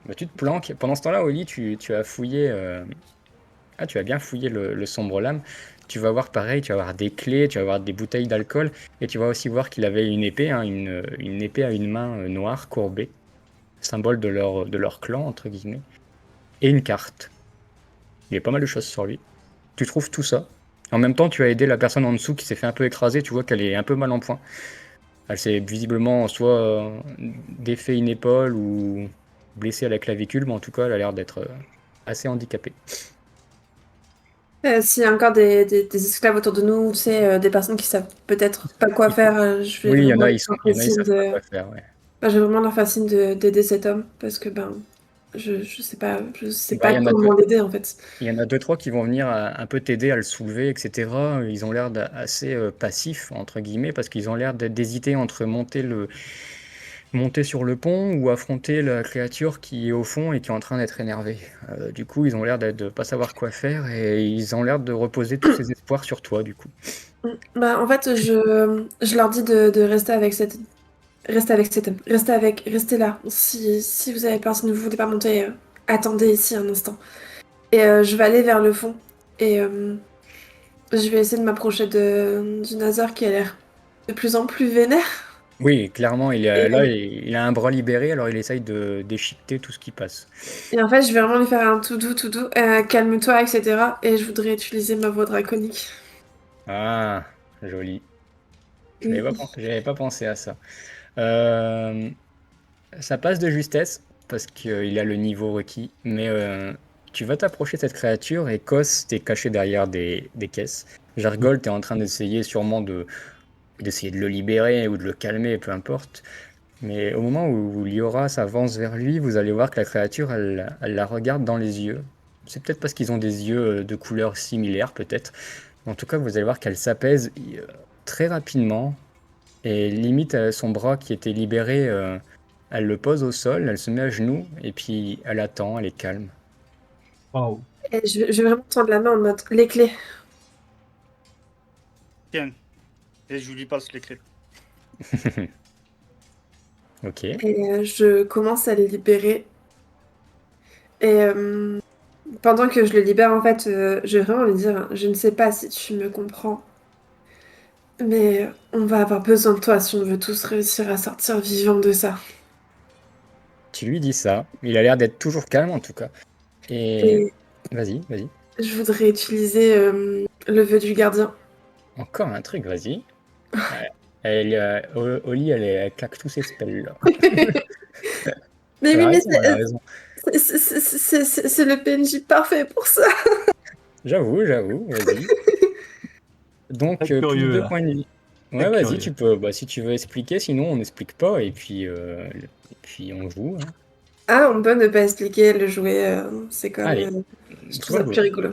Bah, tu te planques. Pendant ce temps-là, Oli, tu as fouillé... Ah, tu as bien fouillé le sombre lame. Tu vas voir pareil, tu vas avoir des clés, tu vas avoir des bouteilles d'alcool, et tu vas aussi voir qu'il avait une épée, hein, une épée à une main noire courbée, symbole de leur clan, entre guillemets, et une carte. Il y a pas mal de choses sur lui. Tu trouves tout ça. En même temps, tu as aidé la personne en dessous qui s'est fait un peu écraser, tu vois qu'elle est un peu mal en point. Elle s'est visiblement soit défait une épaule ou blessée à la clavicule, mais en tout cas, elle a l'air d'être assez handicapée. S'il y a encore des esclaves autour de nous, c'est des personnes qui savent peut-être pas quoi faire, je vais Oui, vraiment il y leur en faire a, ils signe savent pas de... quoi faire, ouais. Enfin, je vais vraiment leur faire signe d'aider cet homme, parce que ben, je sais Bah, pas comment l'aider en fait. il y en a deux, trois qui vont venir un peu t'aider à le soulever, etc. Ils ont l'air assez passifs, entre guillemets, parce qu'ils ont l'air d'hésiter entre monter sur le pont ou affronter la créature qui est au fond et qui est en train d'être énervée. Du coup, ils ont l'air de pas savoir quoi faire et ils ont l'air de reposer tous ses espoirs sur toi, du coup. Bah, en fait, je leur dis de rester avec rester avec cet homme, restez là. Si vous avez peur, si vous ne voulez pas monter, attendez ici un instant. Et je vais aller vers le fond et je vais essayer de m'approcher du Nazar qui a l'air de plus en plus vénère. Oui, clairement, Et, là, il a un bras libéré, alors il essaye de déchiqueter tout ce qui passe. et en fait, je vais vraiment lui faire un tout doux, calme-toi, etc. Et je voudrais utiliser ma voix draconique. Ah, joli. Oui. J'avais pas pensé à ça. Euh, Ça passe de justesse parce qu'il a le niveau requis, mais tu vas t'approcher de cette créature et Kos, t'es caché derrière des caisses. Jargol, t'es en train d'essayer sûrement d'essayer de le libérer ou de le calmer, peu importe. Mais au moment où Liora s'avance vers lui, vous allez voir que la créature, elle la regarde dans les yeux. C'est peut-être parce qu'ils ont des yeux de couleur similaire, peut-être. En tout cas, vous allez voir qu'elle s'apaise très rapidement et limite, son bras qui était libéré, elle le pose au sol, elle se met à genoux, et puis elle attend, elle est calme. Waouh. Et je vais vraiment tendre la main en mode les clés. Tiens, et je lui passe les clés. Ok. Et je commence à les libérer. Et pendant que je le libère, en fait, je vais vraiment lui dire, je ne sais pas si tu me comprends, mais on va avoir besoin de toi si on veut tous réussir à sortir vivants de ça. Tu lui dis ça, il a l'air d'être toujours calme en tout cas. Et Et vas-y, vas-y. je voudrais utiliser le vœu du gardien. Encore un truc, vas-y. Ouais. Au lit, elle claque tous ses spells là. Mais Elle a oui, mais raison, elle a raison. c'est le PNJ parfait pour ça. J'avoue, vas-y. Donc, Très plus curieux, de là. points de vie. Ouais, Très vas-y, curieux. tu peux. Bah, si tu veux expliquer, sinon on n'explique pas, et puis on joue, hein. Ah, on peut ne pas expliquer le jouet, c'est quand Allez, même... je trouve trop ça plus joué. rigolo.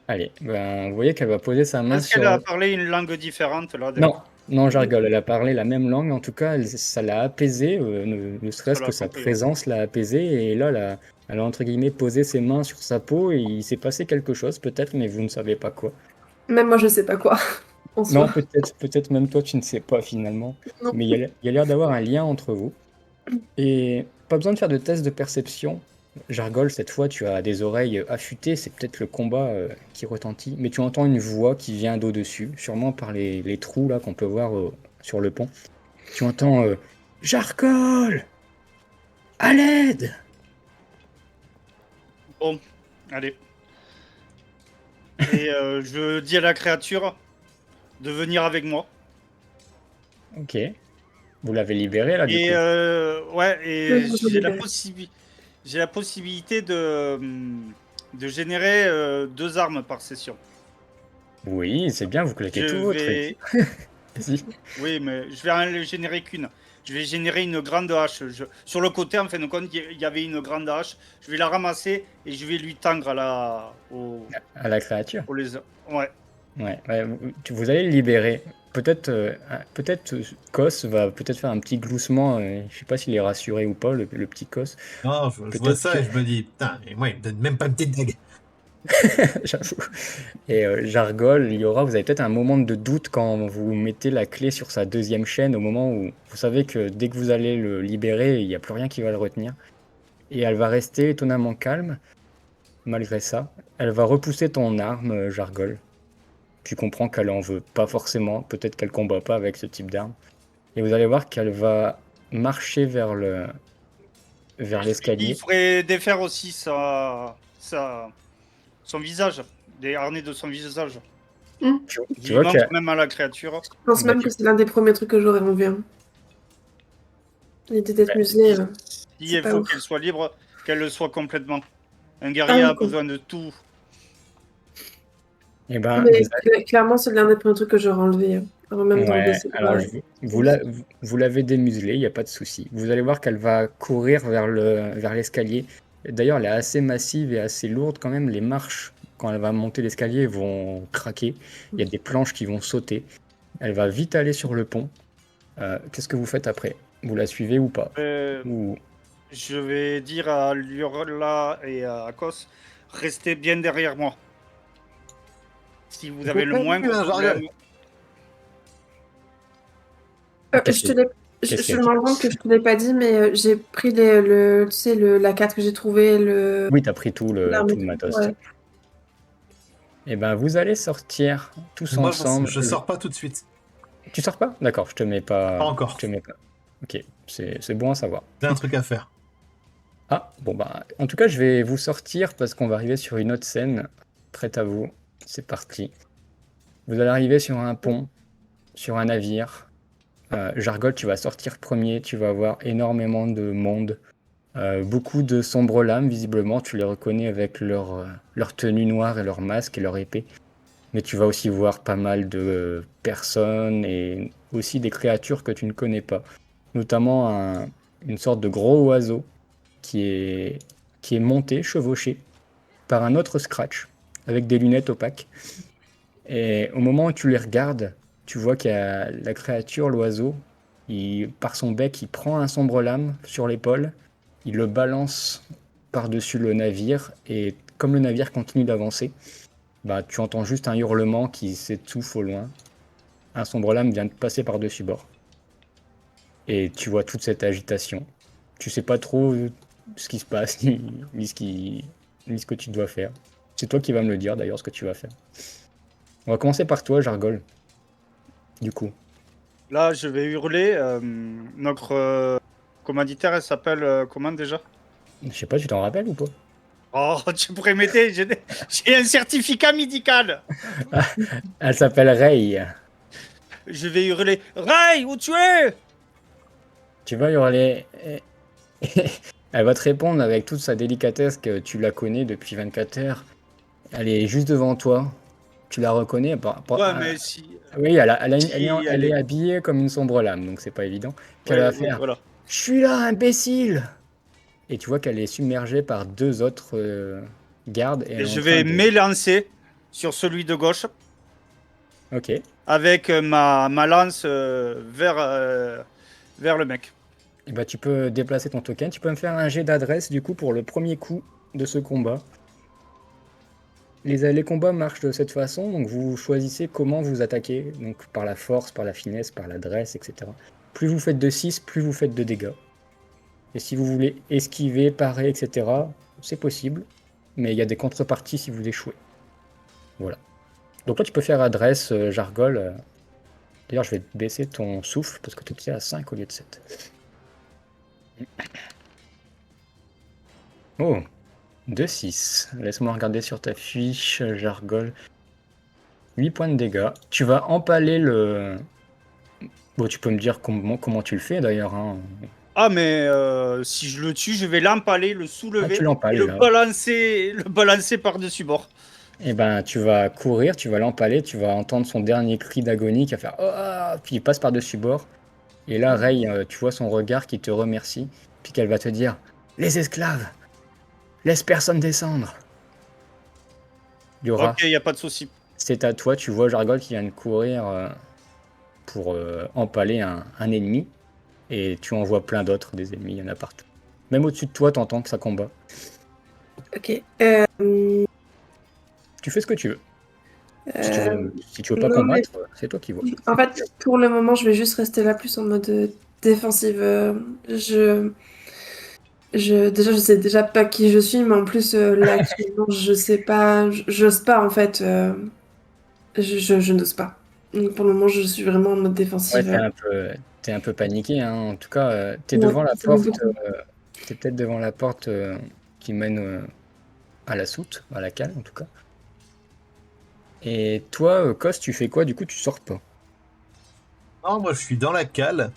Allez, ben, vous voyez qu'elle va poser sa main Est-ce qu'elle sur... a parlé une langue différente là Non, non, je Mm. rigole, elle a parlé la même langue, en tout cas, ça l'a apaisé, ne Ça serait-ce l'a que sa compris, ouais. présence l'a apaisé, et là, elle a entre guillemets posé ses mains sur sa peau, et il s'est passé quelque chose, peut-être, mais vous ne savez pas quoi. Même moi, je sais pas quoi, en Non, soi. peut-être même toi, tu ne sais pas finalement, Non. mais il y a l'air d'avoir un lien entre vous, et pas besoin de faire de test de perception. Jargol, cette fois, tu as des oreilles affûtées, c'est peut-être le combat qui retentit, mais tu entends une voix qui vient d'au-dessus, sûrement par les trous là qu'on peut voir sur le pont. Tu entends Jargol, à l'aide! Bon, allez. Et je dis à la créature de venir avec moi. Ok, vous l'avez libéré là du Et coup. ouais, Oui, et je libère. j'ai la possibilité de générer 2 armes par session. Oui, c'est bien, vous claquez Je tout votre vais, Vas-y. oui, mais je vais en générer qu'une. Je vais générer une grande hache. Sur le côté, en fin de compte, il y avait une grande hache. Je vais la ramasser et je vais lui tendre À la créature. au lézard. Ouais. Ouais, vous allez le libérer. Peut-être Kos va peut-être faire un petit gloussement. Je sais pas s'il est rassuré ou pas, le petit Kos. Non, je vois Peut-être ça que. et je me dis, putain, et moi, il me donne même pas une petite dague. J'avoue. Et Jargol, il y aura, vous avez peut-être un moment de doute quand vous mettez la clé sur sa deuxième chaîne, au moment où vous savez que dès que vous allez le libérer, il n'y a plus rien qui va le retenir. Et elle va rester étonnamment calme, malgré ça. Elle va repousser ton arme, Jargol. Tu comprends qu'elle en veut pas forcément, peut-être qu'elle combat pas avec ce type d'arme. Et vous allez voir qu'elle va marcher vers Il l'escalier. ferait défaire aussi son visage, des harnais de son visage. Tu Il vois montre que même à la créature. Je pense bah, même tu- que c'est l'un des premiers trucs que j'aurais envie. Hein. L'idée d'être muselé, Si c'est il pas faut ouf. qu'elle soit libre, qu'elle le soit complètement. Un Ah guerrier oui, a quoi. besoin de tout. eh ben, Mais clairement, c'est l'un des premiers trucs que j'aurais enlevé. Avant même d'enlever ouais, ses alors bras. vous l'avez démuselée, il n'y a pas de souci. Vous allez voir qu'elle va courir vers l'escalier. D'ailleurs, elle est assez massive et assez lourde quand même. Les marches, quand elle va monter l'escalier, vont craquer. Il y a des planches qui vont sauter. Elle va vite aller sur le pont. Qu'est-ce que vous faites après? Vous la suivez ou pas? Euh, Ou... je vais dire à Liorla et à Akos, restez bien derrière moi. Si vous avez le moindre un problème. jargon. Qu'est-ce Je te l'ai... qu'est-ce Je qu'il y me a rends compte que je te l'ai pas dit, mais j'ai pris tu sais, la carte que j'ai trouvée, Oui, t'as pris tout l'arme tout et le tout. matos. Ouais. Et ben, vous allez sortir tous Moi, ensemble. je sors pas tout de suite. Tu sors pas? D'accord, je te mets Pas pas. encore. Je te mets pas. Ok, c'est bon à savoir. J'ai un truc à faire. Ah, bon bah, en tout cas, je vais vous sortir parce qu'on va arriver sur une autre scène. Prête à vous. C'est parti. Vous allez arriver sur un pont, sur un navire. Jargol, tu vas sortir premier. Tu vas avoir énormément de monde. Beaucoup de sombres lames, visiblement. Tu les reconnais avec leur tenue noire et leur masque et leur épée. Mais tu vas aussi voir pas mal de personnes et aussi des créatures que tu ne connais pas. Notamment une sorte de gros oiseau qui est monté, chevauché, par un autre Scratch, avec des lunettes opaques. Et au moment où tu les regardes, tu vois qu'il y a la créature, l'oiseau, par son bec, il prend un sombre lame sur l'épaule, il le balance par-dessus le navire, et comme le navire continue d'avancer, bah, tu entends juste un hurlement qui s'étouffe au loin. Un sombre lame vient de passer par-dessus bord. Et tu vois toute cette agitation. Tu sais pas trop ce qui se passe, ni ce que tu dois faire. C'est toi qui vas me le dire d'ailleurs ce que tu vas faire. On va commencer par toi, Jargol. Du coup. Là, je vais hurler. Notre commanditaire, elle s'appelle comment déjà? Je sais pas, tu t'en rappelles ou pas? Oh, tu pourrais m'aider. J'ai un certificat médical. Elle s'appelle Ray. Je vais hurler. Ray, où tu es? Tu vas hurler. Elle va te répondre avec toute sa délicatesse que tu la connais depuis 24 heures. Elle est juste devant toi. Tu la reconnais. Ouais, mais si. Oui, Si elle est habillée comme une sombre lame, donc c'est pas évident. Puis elle Ouais, va ouais, faire voilà. Je suis là, imbécile! Et tu vois qu'elle est submergée par deux autres gardes. Et elle Et est en je train vais de... m'élancer sur celui de gauche Ok. avec ma lance vers le mec. Et bah, tu peux déplacer ton token. Tu peux me faire un jet d'adresse du coup pour le premier coup de ce combat. Les combats marchent de cette façon, donc vous choisissez comment vous attaquez, donc par la force, par la finesse, par l'adresse, etc. Plus vous faites de 6, plus vous faites de dégâts. Et si vous voulez esquiver, parer, etc., c'est possible, mais il y a des contreparties si vous échouez. Voilà. Donc là, tu peux faire adresse, Jargol. D'ailleurs, je vais baisser ton souffle, parce que tu étais à 5 au lieu de 7. Oh, 2-6. Laisse-moi regarder sur ta fiche, Jargol. 8 points de dégâts. Tu vas empaler le... Bon, tu peux me dire comment tu le fais d'ailleurs. Hein. Ah, mais si je le tue, je vais l'empaler, le Ah, soulever tu l'empales et le là. balancer par-dessus bord. Et ben, tu vas courir, tu vas l'empaler, tu vas entendre son dernier cri d'agonie qui va faire oh, puis il passe par-dessus bord. Et là, Ray, tu vois son regard qui te remercie, puis qu'elle va te dire les esclaves, laisse personne descendre. Yora, Ok, y a pas de souci. c'est à toi, tu vois Jargol qui vient de courir pour empaler un ennemi, et tu en vois plein d'autres, des ennemis, il y en a partout. Même au-dessus de toi, t'entends que ça combat. Ok. Tu fais ce que tu veux. Si tu veux pas Non, mais combattre, c'est toi qui vois. en fait, pour le moment, je vais juste rester là plus en mode défensive. Déjà, je sais déjà pas qui je suis, mais en plus, là, actuellement, je sais pas, j'ose pas, en fait, Je n'ose pas. Pour le moment, je suis vraiment en mode Ouais, défensive. t'es un peu paniqué, hein. En tout cas, t'es Ouais, devant la ça m'aide porte. beaucoup. T'es peut-être devant la porte qui mène à la soute, à la cale en tout cas. Et toi, Cos, tu fais quoi? Du coup, tu sors pas. Non, moi je suis dans la cale.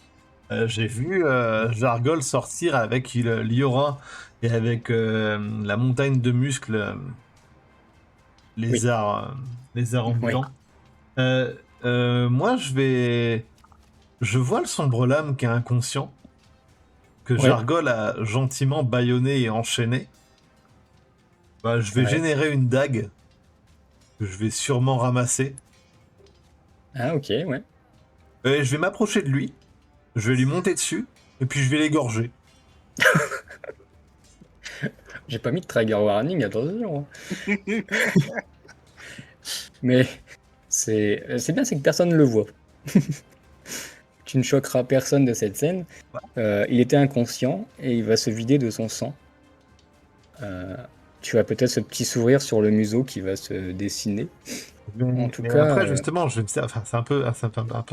J'ai vu Jargol sortir avec Liora et avec la montagne de muscles, Oui, lézard, lézard oui, ambulant. Moi je vois le sombre lame qui est inconscient, que oui, Jargol a gentiment bâillonné et enchaîné. Bah, je vais ouais. générer une dague que je vais sûrement ramasser. Ah, ok, ouais. Et je vais m'approcher de lui, je vais lui monter dessus, et puis je vais l'égorger. J'ai pas mis de trigger warning, attention, hein. Mais c'est bien, c'est que personne ne le voit. Tu ne choqueras personne de cette scène. Il était inconscient et il va se vider de son sang. Euh, Tu as peut-être ce petit sourire sur le museau qui va se dessiner. En tout Mais cas, après, justement, je vais enfin, c'est un peu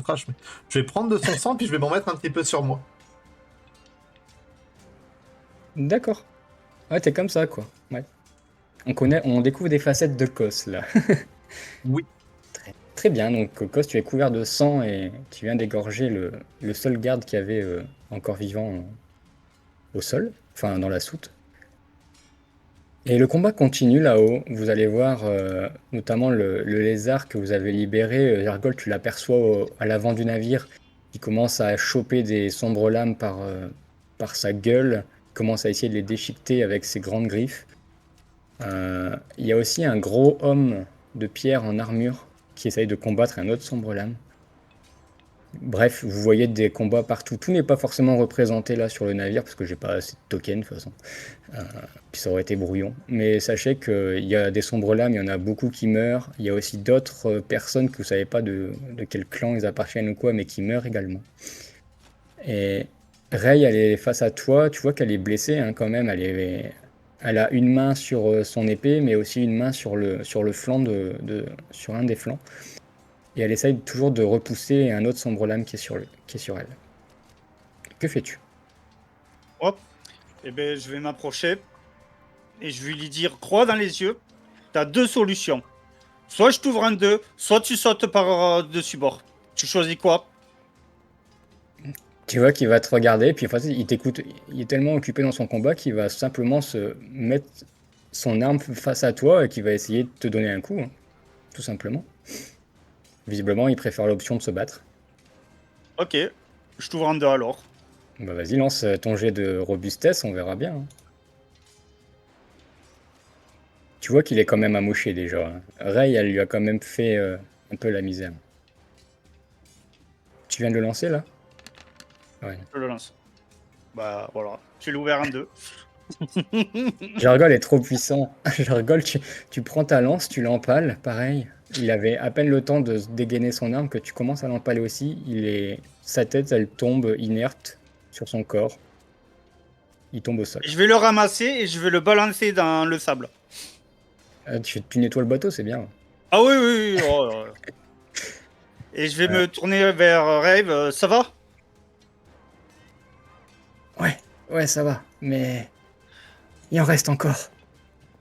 trash, mais je vais prendre de son sang, puis je vais m'en mettre un petit peu sur moi. d'accord. Ouais, t'es comme ça, quoi. Ouais. On découvre des facettes de Cos, là. Oui. Très bien, donc Cos, tu es couvert de sang et tu viens d'égorger le seul garde qui avait encore vivant au sol, enfin dans la soute. Et le combat continue là-haut. Vous allez voir notamment le lézard que vous avez libéré. Jargol, tu l'aperçois à l'avant du navire. Il commence à choper des sombres lames par sa gueule. Il commence à essayer de les déchiqueter avec ses grandes griffes. Il y a aussi un gros homme de pierre en armure qui essaye de combattre un autre sombre lame. Bref, vous voyez des combats partout. Tout n'est pas forcément représenté là sur le navire parce que j'ai pas assez de tokens de toute façon. Euh, Puis ça aurait été brouillon. Mais sachez qu'il y a des sombres lames, il y en a beaucoup qui meurent. Il y a aussi d'autres personnes que vous savez pas de quel clan ils appartiennent ou quoi, mais qui meurent également. Et Rey, elle est face à toi. Tu vois qu'elle est blessée hein, quand même. Elle a une main sur son épée, mais aussi une main sur le flanc sur un des flancs. Et elle essaye toujours de repousser un autre sombre lame qui est sur elle. Que fais-tu? Hop. Et ben, je vais m'approcher et je vais lui dire, crois dans les yeux, t'as deux solutions. Soit je t'ouvre un 2, soit tu sautes par dessus bord. Tu choisis quoi? Tu vois qu'il va te regarder, puis en fait, il t'écoute. Il est tellement occupé dans son combat qu'il va simplement se mettre son arme face à toi et qu'il va essayer de te donner un coup, hein, tout simplement. Visiblement, il préfère l'option de se battre. Ok, je t'ouvre un 2 alors. Bah vas-y, lance ton jet de robustesse, on verra bien, hein. Tu vois qu'il est quand même amoché déjà, hein. Rey, elle lui a quand même fait un peu la misère. Tu viens de le lancer là? Ouais. Je le lance. Bah voilà, je l'ai ouvert un 2. Jargol est trop puissant. Jargol, tu prends ta lance, tu l'empales, pareil. Il avait à peine le temps de dégainer son arme que tu commences à l'empaler aussi. Sa tête, elle tombe inerte sur son corps. Il tombe au sol. Je vais le ramasser et je vais le balancer dans le sable. Tu nettoies le bateau, c'est bien. Ah oui, oui, oui. Oh, et je vais Euh, me tourner vers Rave. Ça va? ouais, ouais, ça va. Mais il en reste encore.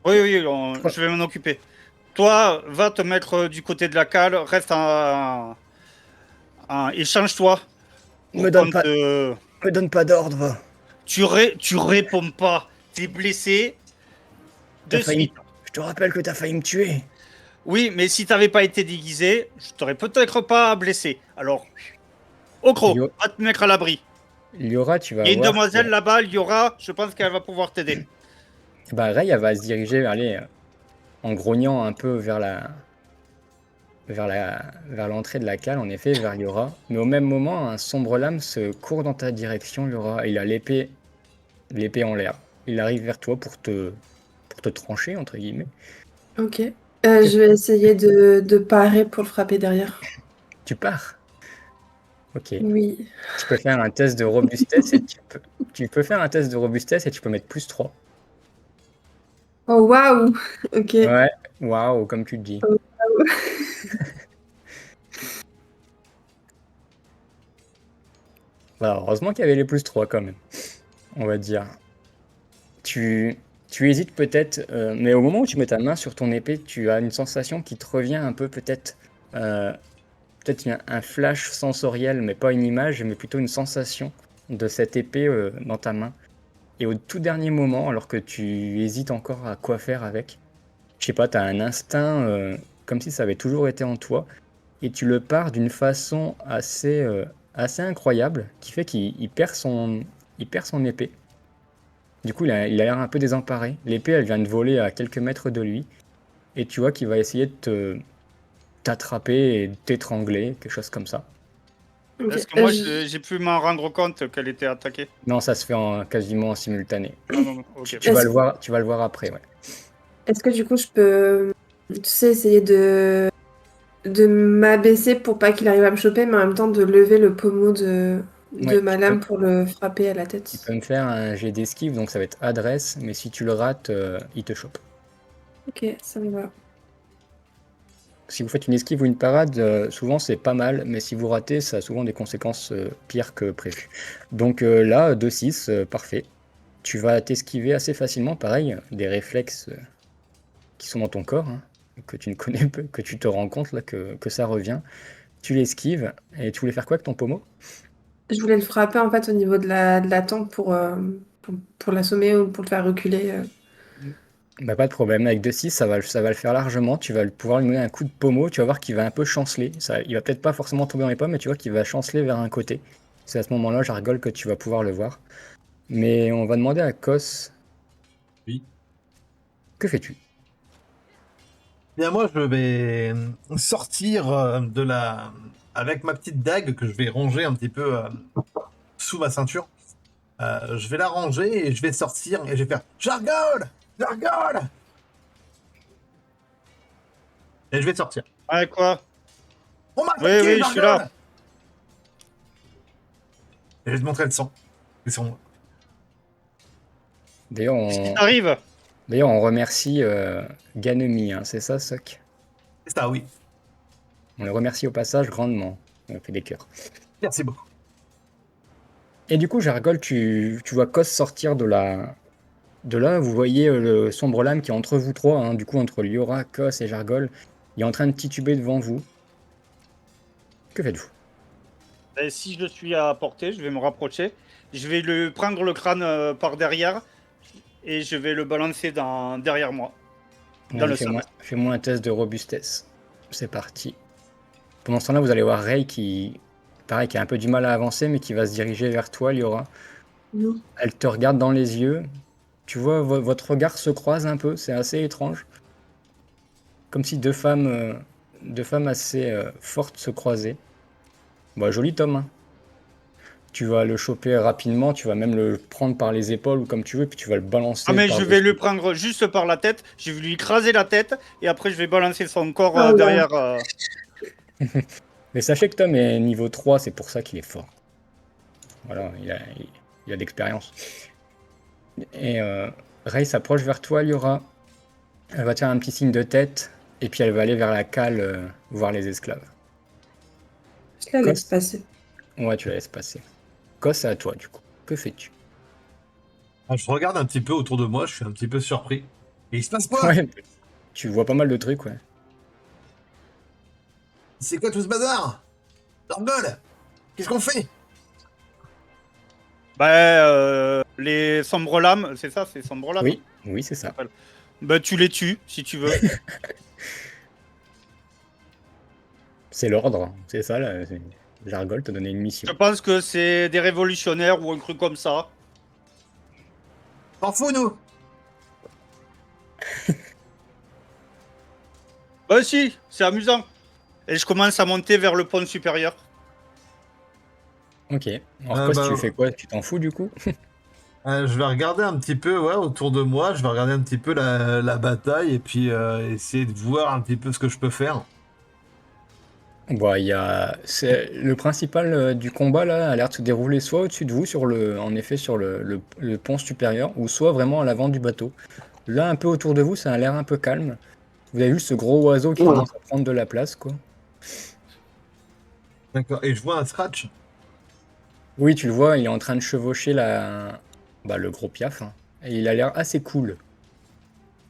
Oui, oui, Trois- je vais m'en occuper. Toi, va te mettre du côté de la cale. Reste échange-toi Me pour donne qu'on pas, te. me donne pas d'ordre. Tu réponds pas. T'es blessé T'as de failli. suite. Je te rappelle que t'as failli me tuer. Oui, mais si t'avais pas été déguisé, je t'aurais peut-être pas blessé. Alors, Okro, Lio- va te mettre à l'abri. Liora, tu Il vas y a une voir que demoiselle là-bas, Liora, je pense qu'elle va pouvoir t'aider. bah, Rey, elle va se diriger en grognant un peu vers l'entrée de la cale, en effet, vers Liora. Mais au même moment, un sombre lame se court dans ta direction, Liora. Il a l'épée en l'air. Il arrive vers toi pour te trancher, entre guillemets. Ok. Que Je vais essayer de parer pour le frapper derrière. tu pars. Ok. Oui. Tu peux faire un test de robustesse et tu peux faire un test de robustesse et tu peux mettre +3. Oh waouh! Ok. Ouais, waouh, comme tu le dis. Oh, waouh. Bah, heureusement qu'il y avait les plus 3 quand même, on va dire. Tu, tu hésites peut-être, mais au moment où tu mets ta main sur ton épée, tu as une sensation qui te revient un peu peut-être, euh, peut-être un flash sensoriel, mais pas une image, mais plutôt une sensation de cette épée dans ta main. Et au tout dernier moment, alors que tu hésites encore à quoi faire avec, je sais pas, tu as un instinct comme si ça avait toujours été en toi, et tu le pars d'une façon assez incroyable, qui fait il perd son épée. Du coup, il a l'air un peu désemparé. L'épée, elle vient de voler à quelques mètres de lui, et tu vois qu'il va essayer de t'attraper et de t'étrangler, quelque chose comme ça. Ok. Est-ce que moi, j'ai pu m'en rendre compte qu'elle était attaquée? Non, ça se fait quasiment en simultané. Ah non, non, ok. Tu vas le voir après, ouais. Est-ce que du coup je peux, tu sais, essayer de m'abaisser pour pas qu'il arrive à me choper, mais en même temps de lever le pommeau de Ouais, ma lame pour le frapper à la tête. tu peux me faire un jet d'esquive, donc ça va être adresse, mais si tu le rates, il te chope. Ok, ça me va. Si vous faites une esquive ou une parade, souvent c'est pas mal, mais si vous ratez, ça a souvent des conséquences pires que prévu. Donc là, 2-6, parfait. Tu vas t'esquiver assez facilement, pareil, des réflexes qui sont dans ton corps, hein, que tu ne connais pas, que tu te rends compte là que ça revient. Tu l'esquives, et tu voulais faire quoi avec ton pommeau? Je voulais le frapper en fait au niveau de la tempe pour l'assommer ou pour le faire reculer. Bah, pas de problème, avec 2-6, ça va le faire largement. Tu vas pouvoir lui donner un coup de pommeau, tu vas voir qu'il va un peu chanceler. Ça, il va peut-être pas forcément tomber dans les pommes, mais tu vois qu'il va chanceler vers un côté. C'est à ce moment-là, j'argole, que tu vas pouvoir le voir. Mais on va demander à Kos, Oui. que fais-tu? Bien, moi, je vais sortir avec ma petite dague que je vais ranger un petit peu sous ma ceinture. Je vais la ranger et je vais sortir et je vais faire Jargol! Jargol! Et je vais sortir. Ouais, quoi? On m'a Oui, attaqué, oui, je suis là. Jargol! Et je vais te montrer le sang. Ils sont... D'ailleurs, Qu'est-ce qui on, t'arrive? d'ailleurs, on remercie Ganemi, hein, c'est ça, Soc? C'est ça, oui. On le remercie au passage grandement. On fait des cœurs. Merci beaucoup. Et du coup, Jargol, tu vois Kos sortir de là. Vous voyez le sombre lame qui est entre vous trois, hein, du coup, entre Liora, Kos et Jargol. Il est en train de tituber devant vous. Que faites-vous? Et si je suis à portée, je vais me rapprocher. Je vais lui prendre le crâne par derrière et je vais le balancer derrière moi, dans Allez, le fais-moi sable. fais-moi un test de robustesse. C'est parti. Pendant ce temps-là, vous allez voir Rey pareil, qui a un peu du mal à avancer, mais qui va se diriger vers toi, Liora. Mhm. Elle te regarde dans les yeux. Tu vois, votre regard se croise un peu, c'est assez étrange. Comme si deux femmes assez fortes se croisaient. Bah, joli Tom, hein. Tu vas le choper rapidement, tu vas même le prendre par les épaules ou comme tu veux, puis tu vas le Ah, balancer mais je vais par-dessus. le prendre juste par la tête, je vais lui écraser la tête et après je vais balancer son corps Oh là. derrière. Mais sachez que Tom est niveau 3, c'est pour ça qu'il est fort. Voilà, il a d'expérience. Et Rey s'approche vers toi, Liora. Elle va te faire un petit signe de tête, et puis elle va aller vers la cale voir les esclaves. Je la laisse Kos, passer. ouais, tu la laisses passer. Kos, c'est à toi, du coup. Que fais-tu? Je regarde un petit peu autour de moi, je suis un petit peu surpris. Et il se passe quoi? Ouais, tu vois pas mal de trucs, ouais. C'est quoi tout ce bazar? Jargol! Qu'est-ce qu'on fait? Bah, les sombres lames, c'est ça, c'est sombres lames. Oui, oui, c'est ça. Bah, tu les tues si tu veux. C'est l'ordre, c'est ça, là. Jargol te donnait une mission. Je pense que c'est des révolutionnaires ou un truc comme ça. T'en fous, nous? Bah, si, c'est amusant. Et je commence à monter vers le pont supérieur. Ok. Alors, Kos, tu Bah, fais quoi? Tu t'en fous, du coup? je vais regarder un petit peu ouais, autour de moi, je vais regarder un petit peu la bataille et puis essayer de voir un petit peu ce que je peux faire. Bon, le principal du combat là a l'air de se dérouler soit au-dessus de vous, en effet sur le pont supérieur, ou soit vraiment à l'avant du bateau. Là, un peu autour de vous, ça a l'air un peu calme. Vous avez vu ce gros oiseau qui commence à prendre de la place, quoi. D'accord. Et je vois un scratch. Oui, tu le vois, il est en train de chevaucher le gros piaf, hein. Et il a l'air assez cool.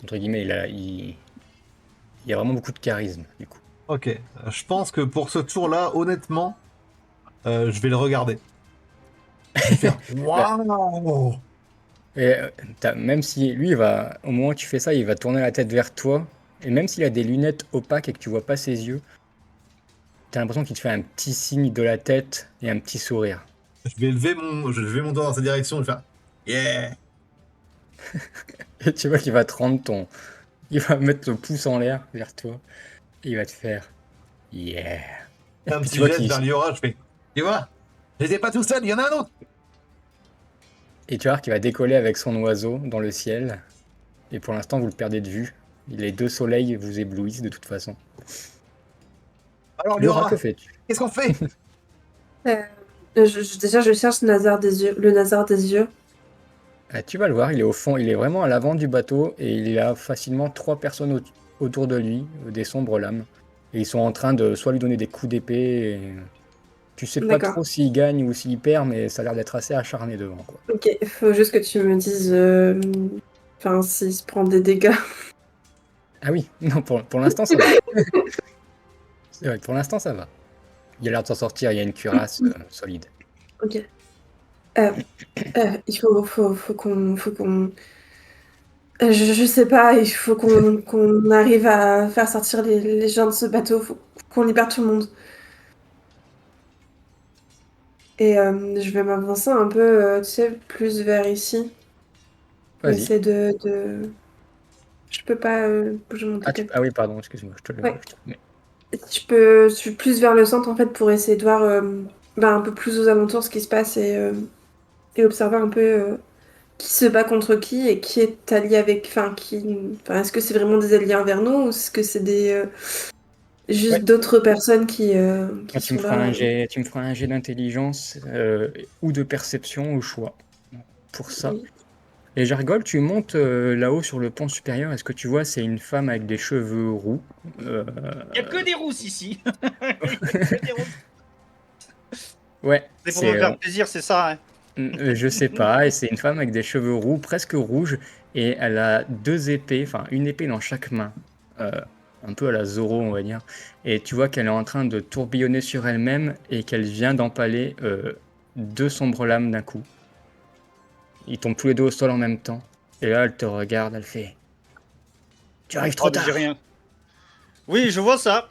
Entre guillemets, il a vraiment beaucoup de charisme, du coup. Ok, je pense que pour ce tour-là, honnêtement, je vais le regarder. Je vais faire Bah, waouh. et, même si lui, au moment où tu fais ça, il va tourner la tête vers toi. Et même s'il a des lunettes opaques et que tu vois pas ses yeux, t'as l'impression qu'il te fait un petit signe de la tête et un petit sourire. Je vais lever mon doigt dans sa direction et faire yeah. Et tu vois qu'il va te rendre il va mettre le pouce en l'air vers toi. Et il va te faire yeah. Un Puis tu petit vois geste vers Liora, je fais tu vois, j'étais pas tout seul, il y en a un autre. et tu vois qu'il va décoller avec son oiseau dans le ciel. Et pour l'instant, vous le perdez de vue. Les deux soleils vous éblouissent de toute façon. Alors Liora, que Liora, fais-tu? qu'est-ce qu'on fait? Euh, déjà, je cherche le Nazar des yeux. Tu vas le voir, il est au fond, il est vraiment à l'avant du bateau et il a facilement trois personnes autour de lui, des sombres lames. Et ils sont en train de soit lui donner des coups d'épée. Tu sais pas D'accord. trop s'il gagne ou s'il perd, mais ça a l'air d'être assez acharné devant, quoi. Ok, faut juste que tu me dises, enfin, s'il se prend des dégâts. Ah oui, non, pour l'instant ça va. C'est vrai, pour l'instant ça va. Il a l'air de s'en sortir, il y a une cuirasse solide. Ok. Faut qu'on. Je sais pas, il faut qu'on arrive à faire sortir les gens de ce bateau. Faut qu'on libère tout le monde. Et je vais m'avancer un peu, tu sais, plus vers ici. Pour Vas-y. essayer de... Je peux pas bouger mon token. Ah oui, pardon, excuse-moi, Ouais. je te le mets. Je suis plus vers le centre en fait pour essayer de voir un peu plus aux alentours ce qui se passe et observer un peu qui se bat contre qui et qui est allié avec. Enfin, est-ce que c'est vraiment des alliés envers nous ou est-ce que c'est des juste Ouais, d'autres personnes moi, qui sont là tu me feras un jet d'intelligence ou de perception au choix. Pour ça. oui. Et Jargol, tu montes là-haut sur le pont supérieur. Est-ce que tu vois, c'est une femme avec des cheveux roux. Euh, Il n'y a que des rousses ici. Il y a que des rousses. ouais, C'est pour me faire plaisir, c'est ça, hein. je sais pas. Et c'est une femme avec des cheveux roux, presque rouges, et elle a deux épées, enfin une épée dans chaque main. Euh, un peu à la Zoro, on va dire. Et tu vois qu'elle est en train de tourbillonner sur elle-même et qu'elle vient d'empaler deux sombres lames d'un coup. Ils tombent tous les deux au sol en même temps. Et là, elle te regarde, elle fait: Tu arrives Oh, trop mais j'ai tard. rien. Oui, je vois ça.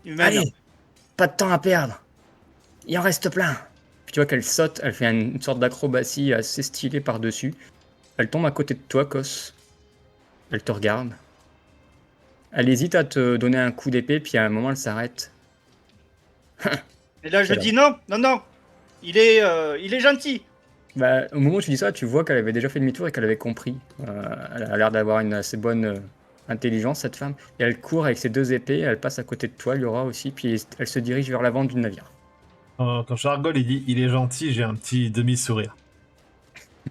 Humaine. Allez, pas de temps à perdre. Il en reste plein. Puis tu vois qu'elle saute, elle fait une sorte d'acrobatie assez stylée par-dessus. Elle tombe à côté de toi, Kos. Elle te regarde. Elle hésite à te donner un coup d'épée, puis à un moment, elle s'arrête. Et là, je Quelle dis horreur. non, non, non. Il est gentil. Bah, au moment où tu dis ça, tu vois qu'elle avait déjà fait demi-tour et qu'elle avait compris. Elle a l'air d'avoir une assez bonne intelligence, cette femme. Et elle court avec ses deux épées, elle passe à côté de toi, Liora aussi, puis elle se dirige vers l'avant du navire. Quand Chargol il dit il est gentil, j'ai un petit demi-sourire.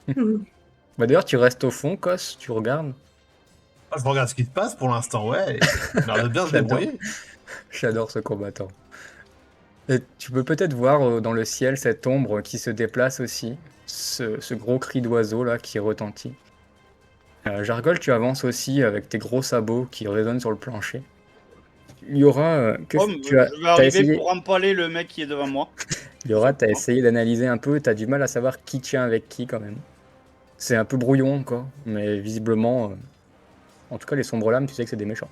Mhm. Bah, d'ailleurs, tu restes au fond, Kos, tu regardes. Ah, je regarde ce qui se passe pour l'instant, ouais. Il a l'air de bien se J'adore. débrouiller. J'adore ce combattant. Et tu peux peut-être voir dans le ciel cette ombre qui se déplace aussi, ce gros cri d'oiseau là qui retentit. Jargol, tu avances aussi avec tes gros sabots qui résonnent sur le plancher. Il y aura, Oh, je vais t'as arriver essayé, pour empaler le mec qui est devant moi. il y Tout aura, t'as simplement. essayé d'analyser un peu, t'as du mal à savoir qui tient avec qui quand même. C'est un peu brouillon encore, mais visiblement, en tout cas les sombres lames, tu sais que c'est des méchants.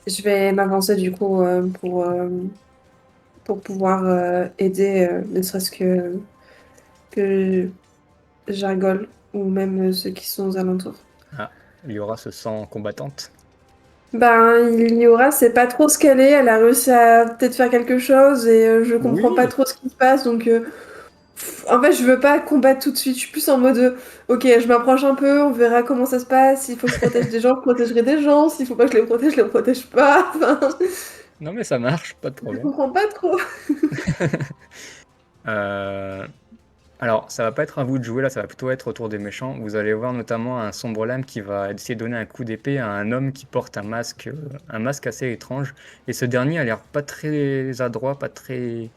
Je vais m'avancer du coup pour pouvoir aider, ne serait-ce que Jargol ou même ceux qui sont aux alentours. Ah, il y aura se sent combattante. Ben, il y aura, c'est pas trop ce qu'elle est. Elle a réussi à peut-être faire quelque chose et je comprends pas Oui. trop ce qui se passe. Donc, en fait, je veux pas combattre tout de suite. Je suis plus en mode, ok, je m'approche un peu, on verra comment ça se passe. S'il faut que je protège des gens, je protégerai des gens. S'il faut pas que je les protège pas. Enfin, Non mais ça marche, pas de je problème. comprends pas trop. Euh, Alors, ça va pas être à vous de jouer là, ça va plutôt être autour des méchants. Vous allez voir notamment un sombre lame qui va essayer de donner un coup d'épée à un homme qui porte un masque assez étrange. Et ce dernier a l'air pas très adroit, pas très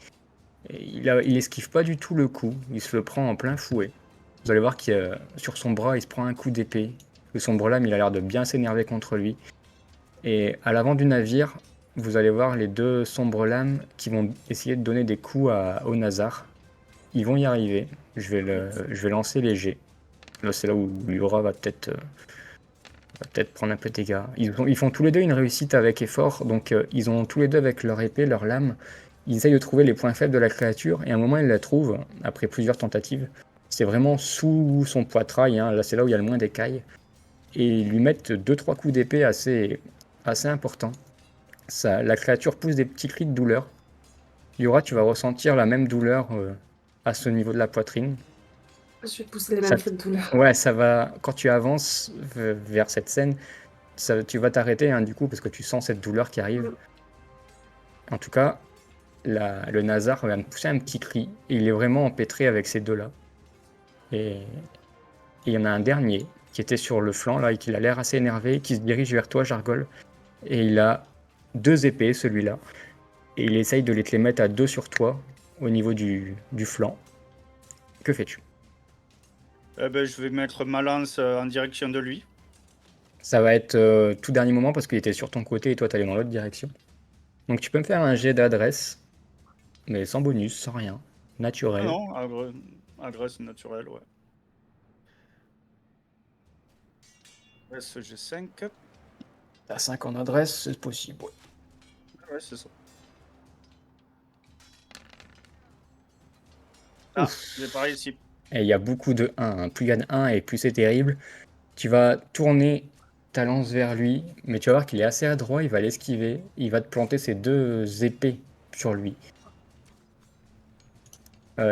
Et il esquive pas du tout le coup, il se le prend en plein fouet. Vous allez voir que sur son bras, il se prend un coup d'épée. Le sombre lame, il a l'air de bien s'énerver contre lui. Et à l'avant du navire, vous allez voir les deux sombres lames qui vont essayer de donner des coups au Nazar. Ils vont y arriver. Je vais lancer les jets. Là, c'est là où Liora va peut-être prendre un peu de dégâts. Ils font tous les deux une réussite avec effort. Donc, ils ont tous les deux avec leur épée, leur lame. Ils essayent de trouver les points faibles de la créature. Et à un moment, ils la trouvent, après plusieurs tentatives. C'est vraiment sous son poitrail. Hein. Là, c'est là où il y a le moins d'écailles. Et ils lui mettent 2-3 coups d'épée assez importants. La créature pousse des petits cris de douleur. Liora, tu vas ressentir la même douleur à ce niveau de la poitrine. Je vais pousser les Ça- mêmes cris de douleur. Ouais, ça va. Quand tu avances vers cette scène, tu vas t'arrêter hein, du coup parce que tu sens cette douleur qui arrive. En tout cas, le Nazar va me pousser un petit cri. Et il est vraiment empêtré avec ces deux-là. Et il y en a un dernier qui était sur le flanc là et qui a l'air assez énervé, qui se dirige vers toi, Jargol. Et il a 2 épées, celui-là. Et il essaye de te les mettre à 2 sur toi au niveau du flanc. Que fais-tu? Eh ben, je vais mettre ma lance en direction de lui. Ça va être tout dernier moment parce qu'il était sur ton côté et toi t'allais dans l'autre direction. Donc tu peux me faire un jet d'adresse, mais sans bonus, sans rien. Ah Naturel. non, agresse naturelle, ouais. SG5. T'as 5 en adresse, c'est possible. Ouais. Ouais, c'est ça. Ah, j'ai pas réussi. Et il y a beaucoup de 1. Hein. Plus il y a de 1 et plus c'est terrible. Tu vas tourner ta lance vers lui, mais tu vas voir qu'il est assez adroit, il va l'esquiver. Il va te planter ses 2 épées sur lui.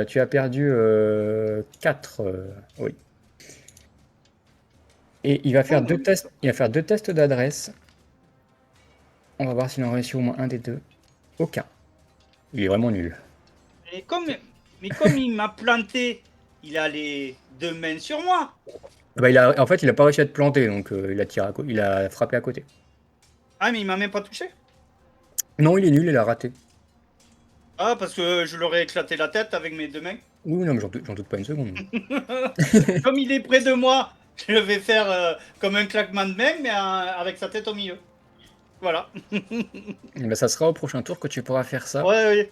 Tu as perdu 4. Oui. Et il va faire 2 tests. Il va faire 2 tests d'adresse. On va voir s'il en réussit au moins un des 2. Aucun. Il est vraiment nul. Mais comme il m'a planté, il a les 2 mains sur moi. Bah, en fait, il a pas réussi à te planter, donc il a frappé à côté. Ah, mais il m'a même pas touché. Non, il est nul, il a raté. Ah, parce que je leur ai éclaté la tête avec mes 2 mains. Oui, non, mais j'en doute pas une seconde. Comme il est près de moi, je vais faire comme un claquement de main, mais avec sa tête au milieu. Voilà. Bah, ça sera au prochain tour que tu pourras faire ça. Ouais.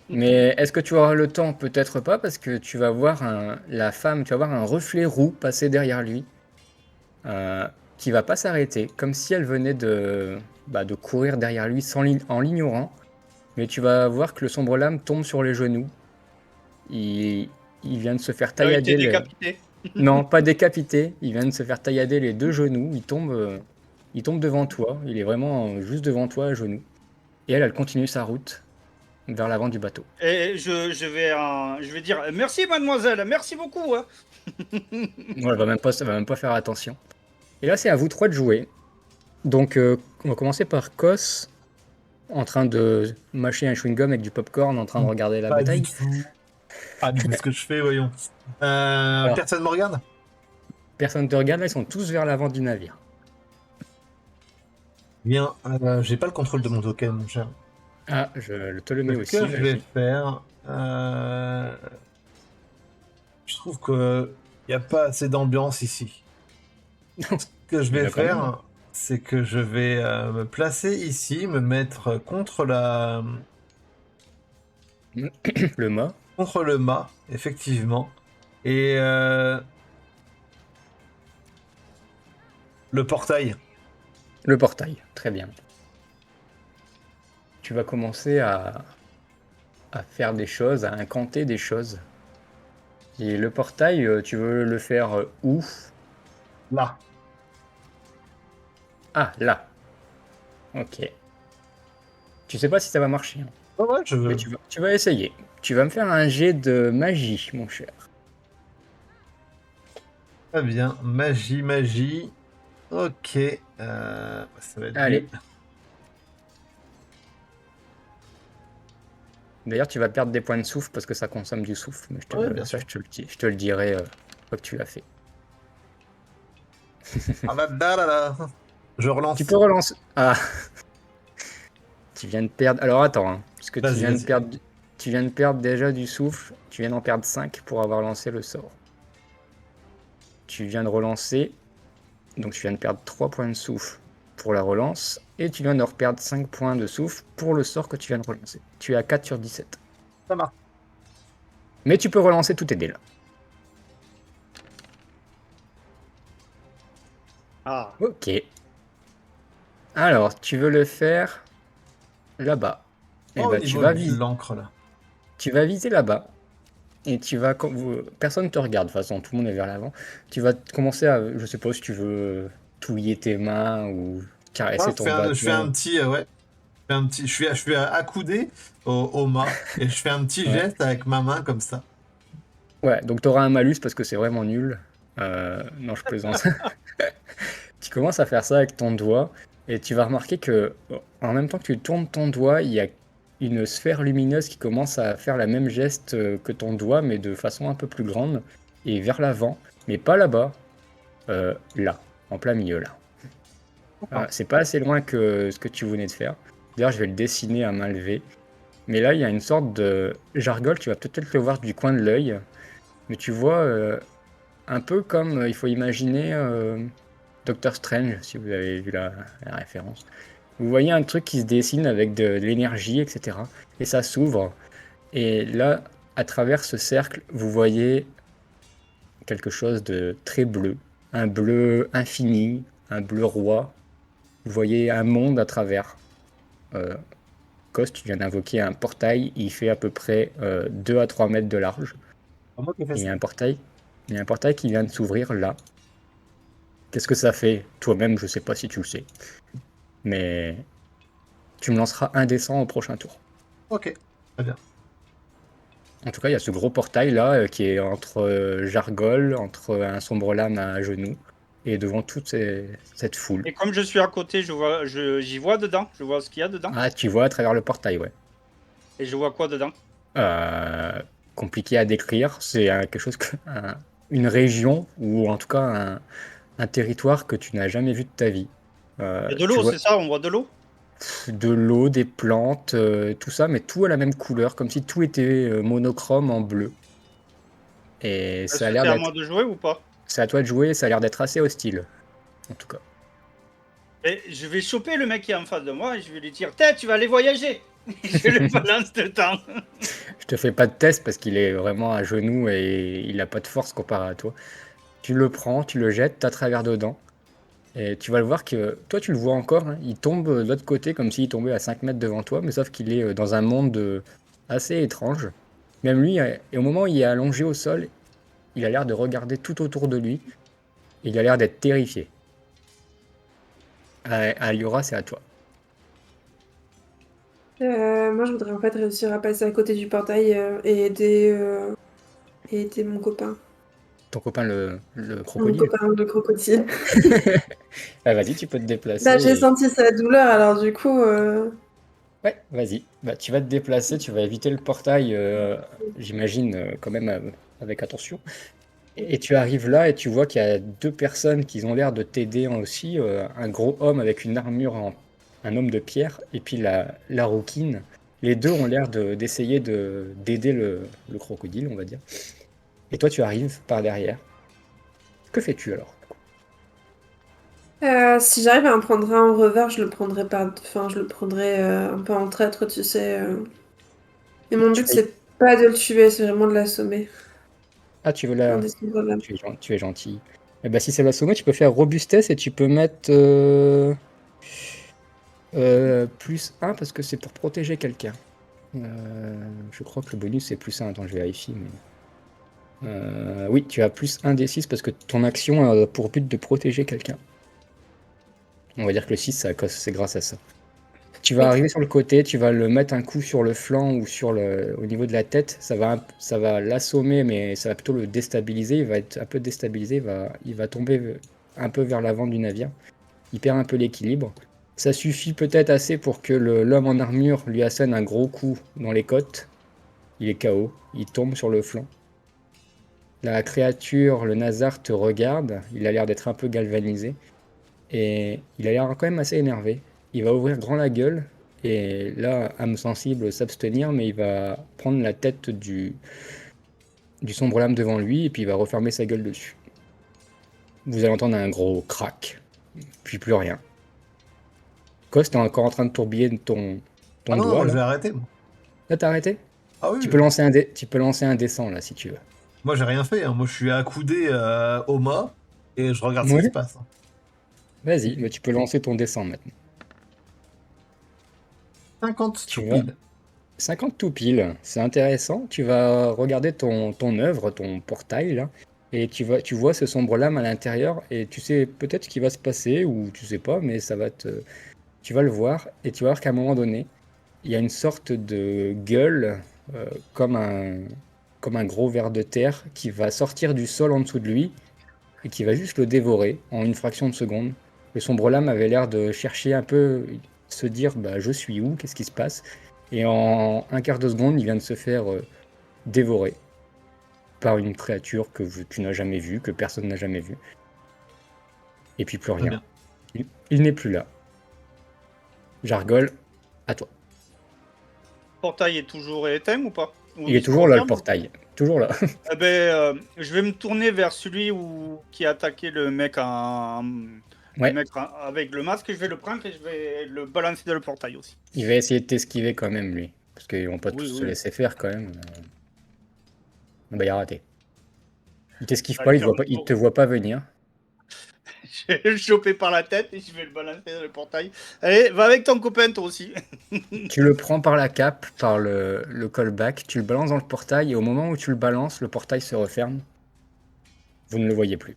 Mais est-ce que tu auras le temps? Peut-être pas, parce que tu vas voir la femme, tu vas voir un reflet roux passer derrière lui, qui va pas s'arrêter, comme si elle venait de courir derrière lui en l'ignorant. Mais tu vas voir que le sombre lame tombe sur les genoux. Il vient de se faire Il a été taillader. décapité. Non, pas décapité. Il vient de se faire taillader les 2 genoux. Il tombe devant toi. Il est vraiment juste devant toi, à genoux. Et elle continue sa route vers l'avant du bateau. Et je vais dire merci mademoiselle, merci beaucoup. Hein. Non, elle va même pas faire attention. Et là, c'est à vous 3 de jouer. Donc, on va commencer par Kos, en train de mâcher un chewing-gum avec du popcorn, en train de regarder la Pas bataille. du tout. Pas du tout ce que je fais, voyons. Personne me regarde? Personne te regarde, là, ils sont tous vers l'avant du navire. Bien, j'ai pas le contrôle de mon token, mon cher. Ah, je te le mets Ce aussi. que je vais vas-y. faire, je trouve que y a pas assez d'ambiance ici. Ce que je Il y en vais a quand même. faire, c'est que je vais me placer ici, me mettre contre Le mât. contre le mât, effectivement, et le portail. Le portail, très bien. Tu vas commencer à faire des choses, à incanter des choses. Et le portail, tu veux le faire où? Là. Ah, là. Ok. Tu sais pas si ça va marcher, hein. Ouais, je veux. Mais tu vas essayer. Tu vas me faire un jet de magie, mon cher. Très bien. Magie. Ok. Ça va être Allez. lui. D'ailleurs, tu vas perdre des points de souffle parce que ça consomme du souffle. Mais Ouais, bien ça, sûr. je te le dirai une fois que tu l'as fait. Ah là. Je relance. Tu peux relancer. Ah. Tu viens de perdre. Alors attends, hein, parce que tu Vas-y, viens de vas-y. perdre. tu viens de perdre déjà du souffle. Tu viens d'en perdre 5 pour avoir lancé le sort. Tu viens de relancer. Donc tu viens de perdre 3 points de souffle pour la relance. Et tu viens de reperdre 5 points de souffle pour le sort que tu viens de relancer. Tu es à 4 sur 17. Ça marche. Mais tu peux relancer tous tes dés là. Ah, Ok. Alors, tu veux le faire là-bas. Et Oh, bah, au niveau de l'encre, là. tu vas viser là-bas. Et tu vas. Personne ne te regarde, de toute façon, tout le monde est vers l'avant. Tu vas commencer à. Je sais pas si tu veux touiller tes mains ou caresser ton Je fais un bâton. petit... ouais. Je suis accoudé au mât et je fais un petit Ouais. geste avec ma main comme ça. Ouais, donc tu auras un malus parce que c'est vraiment nul. Non, je plaisante. Tu commences à faire ça avec ton doigt et tu vas remarquer que en même temps que tu tournes ton doigt, il y a une sphère lumineuse qui commence à faire la même geste que ton doigt, mais de façon un peu plus grande et vers l'avant, mais pas là-bas, là, en plein milieu là. C'est pas assez loin que ce que tu venais de faire. D'ailleurs, je vais le dessiner à main levée. Mais là, il y a une sorte de jargole, tu vas peut-être le voir du coin de l'œil, mais tu vois un peu comme il faut imaginer Doctor Strange, si vous avez vu la référence. Vous voyez un truc qui se dessine avec de l'énergie, etc. Et ça s'ouvre. Et là, à travers ce cercle, vous voyez quelque chose de très bleu. Un bleu infini, un bleu roi. Vous voyez un monde à travers. Euh, Cost, tu viens d'invoquer un portail. Il fait à peu près 2 à 3 mètres de large. C'est moi qui ai fait Et il y ça. a un portail. Il y a un portail qui vient de s'ouvrir là. Qu'est-ce que ça fait? Toi-même, je sais pas si tu le sais. Mais tu me lanceras un dé 100 au prochain tour. Ok, très bien. En tout cas, il y a ce gros portail là qui est entre Jargol, entre un sombre lame à genoux, et devant toute cette foule. et comme je suis à côté, j'y vois dedans. Je vois ce qu'il y a dedans. Ah, tu vois à travers le portail, ouais. Et je vois quoi dedans? Euh, Compliqué à décrire, c'est quelque chose une région, ou en tout cas un territoire que tu n'as jamais vu de ta vie. Il y a de Tu l'eau, vois c'est ça? On voit de l'eau? de l'eau, des plantes, tout ça, mais tout à la même couleur, comme si tout était monochrome en bleu. Et Est-ce ça a que l'air c'est à d'être. moi de jouer ou pas? C'est à toi de jouer, ça a l'air d'être assez hostile, en tout cas. Et je vais choper le mec qui est en face de moi et je vais lui dire: Tiens, tu vas aller voyager! Je le balance dedans. Je te fais pas de test parce qu'il est vraiment à genoux et il a pas de force comparé à toi. Tu le prends, tu le jettes, à travers dedans. Et tu vas le voir que toi tu le vois encore, hein, il tombe de l'autre côté comme s'il tombait à 5 mètres devant toi, mais sauf qu'il est dans un monde assez étrange. Même lui, et au moment où il est allongé au sol, il a l'air de regarder tout autour de lui. Et il a l'air d'être terrifié. Aliora, c'est à toi. Moi, je voudrais en fait réussir à passer à côté du portail et aider mon copain. Ton copain le Mon crocodile. copain, le crocodile. Ah, vas-y, tu peux te déplacer. Bah, j'ai senti sa douleur, alors du coup, Ouais, vas-y. Bah, tu vas te déplacer, tu vas éviter le portail, j'imagine, quand même avec attention. Et tu arrives là et tu vois qu'il y a deux personnes qui ont l'air de t'aider aussi. Un gros homme avec une armure, un homme de pierre, et puis la rouquine. Les deux ont l'air d'essayer d'aider le crocodile, on va dire. Et toi, tu arrives par derrière. Que fais-tu alors? si j'arrive à en prendre un en revers, je le prendrai enfin, je le prendrai un peu en traître, tu sais. Et mon Tu but, fais... c'est pas de le tuer, c'est vraiment de l'assommer. Ah, tu veux Un la... des sombres lames. Tu es gentil. Eh ben, si c'est l'assommer, tu peux faire robustesse et tu peux mettre plus un parce que c'est pour protéger quelqu'un. Je crois que le bonus c'est plus un. Attends, je vérifie. Mais... oui, tu as plus un des 6 parce que ton action a pour but de protéger quelqu'un. On va dire que le 6, c'est grâce à ça. Tu vas Oui. arriver sur le côté, tu vas le mettre un coup sur le flanc ou au niveau de la tête. Ça va l'assommer, mais ça va plutôt le déstabiliser. Il va être un peu déstabilisé, il va tomber un peu vers l'avant du navire. Il perd un peu l'équilibre. Ça suffit peut-être assez pour que l'homme en armure lui assène un gros coup dans les côtes. Il est KO, il tombe sur le flanc. La créature, le Nazar, te regarde. Il a l'air d'être un peu galvanisé. Et il a l'air quand même assez énervé. Il va ouvrir grand la gueule Et là, âme sensible, s'abstenir, mais il va prendre la tête du sombre lame devant lui et puis il va refermer sa gueule dessus. Vous allez entendre un gros crack, puis plus rien. Cos, t'es encore en train de tourbiller ton Ah non, doigt, moi je là. vais arrêter. Moi. Là, t'as arrêté? Ah oui, Tu peux lancer un dessin, là, si tu veux. moi j'ai rien fait. Hein. Moi je suis accoudé au mât et je regarde ce qui Ouais. se passe. Hein. Vas-y, mais tu peux lancer ton dessin maintenant. 50 Tu tout vas- pile. 50 tout pile, c'est intéressant. Tu vas regarder ton œuvre, ton portail, là, et tu vois ce sombre lame à l'intérieur, et tu sais peut-être ce qui va se passer, ou tu sais pas, mais tu vas le voir, et tu vas voir qu'à un moment donné, il y a une sorte de gueule, euh, comme un, comme un gros ver de terre, qui va sortir du sol en dessous de lui, et qui va juste le dévorer en une fraction de seconde. Le sombre lame avait l'air de chercher un peu, se dire, bah, je suis où, qu'est-ce qui se passe? Et en un quart de seconde, il vient de se faire dévorer par une créature tu n'as jamais vue, que personne n'a jamais vue. Et puis plus Très rien. bien. Il n'est plus là. Jargol, à toi. Le portail est toujours éteint ou pas? Ou Il est se toujours là, le referme? portail. Toujours là. Eh ben, je vais me tourner vers celui qui a attaqué le mec, Ouais. avec le masque. Je vais le prendre et je vais le balancer dans le portail aussi. Il va essayer de t'esquiver quand même, lui. Parce qu'ils vont pas tous Oui, se oui. laisser faire quand même. Bah, il a raté. Il t'esquive pas, Allez, il te voit pas venir. Je vais le choper par la tête et je vais le balancer dans le portail. Allez, va avec ton copain toi aussi. Tu le prends par la cape, par le callback, tu le balances dans le portail, et au moment où tu le balances, le portail se referme. Vous ne le voyez plus.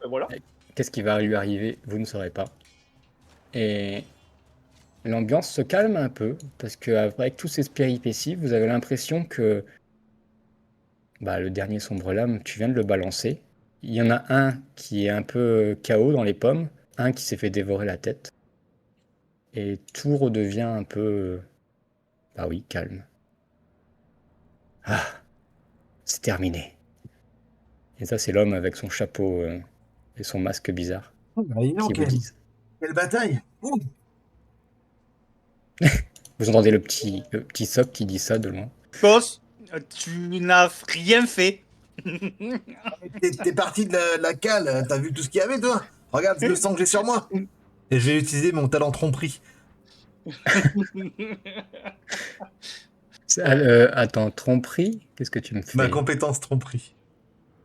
Ben voilà. Qu'est-ce qui va lui arriver? Vous ne saurez pas. Et l'ambiance se calme un peu, parce qu'avec tous ces péripéties, vous avez l'impression que bah, le dernier sombre lame, tu viens de le balancer. Il y en a un qui est un peu KO dans les pommes, un qui s'est fait dévorer la tête. Et tout redevient un peu, bah oui, calme. Ah, c'est terminé. Et ça, c'est l'homme avec son chapeau et son masque bizarre Oh, bah, dis donc, qui vous disent. quelle bataille. Ouh. Vous entendez le petit soc qui dit ça de loin. Boss, tu n'as rien fait. T'es parti de la cale, t'as vu tout ce qu'il y avait toi? Regarde le sang que j'ai sur moi. Et je vais utiliser mon talent tromperie. Attends, tromperie? Qu'est-ce que tu me fais? Ma compétence tromperie.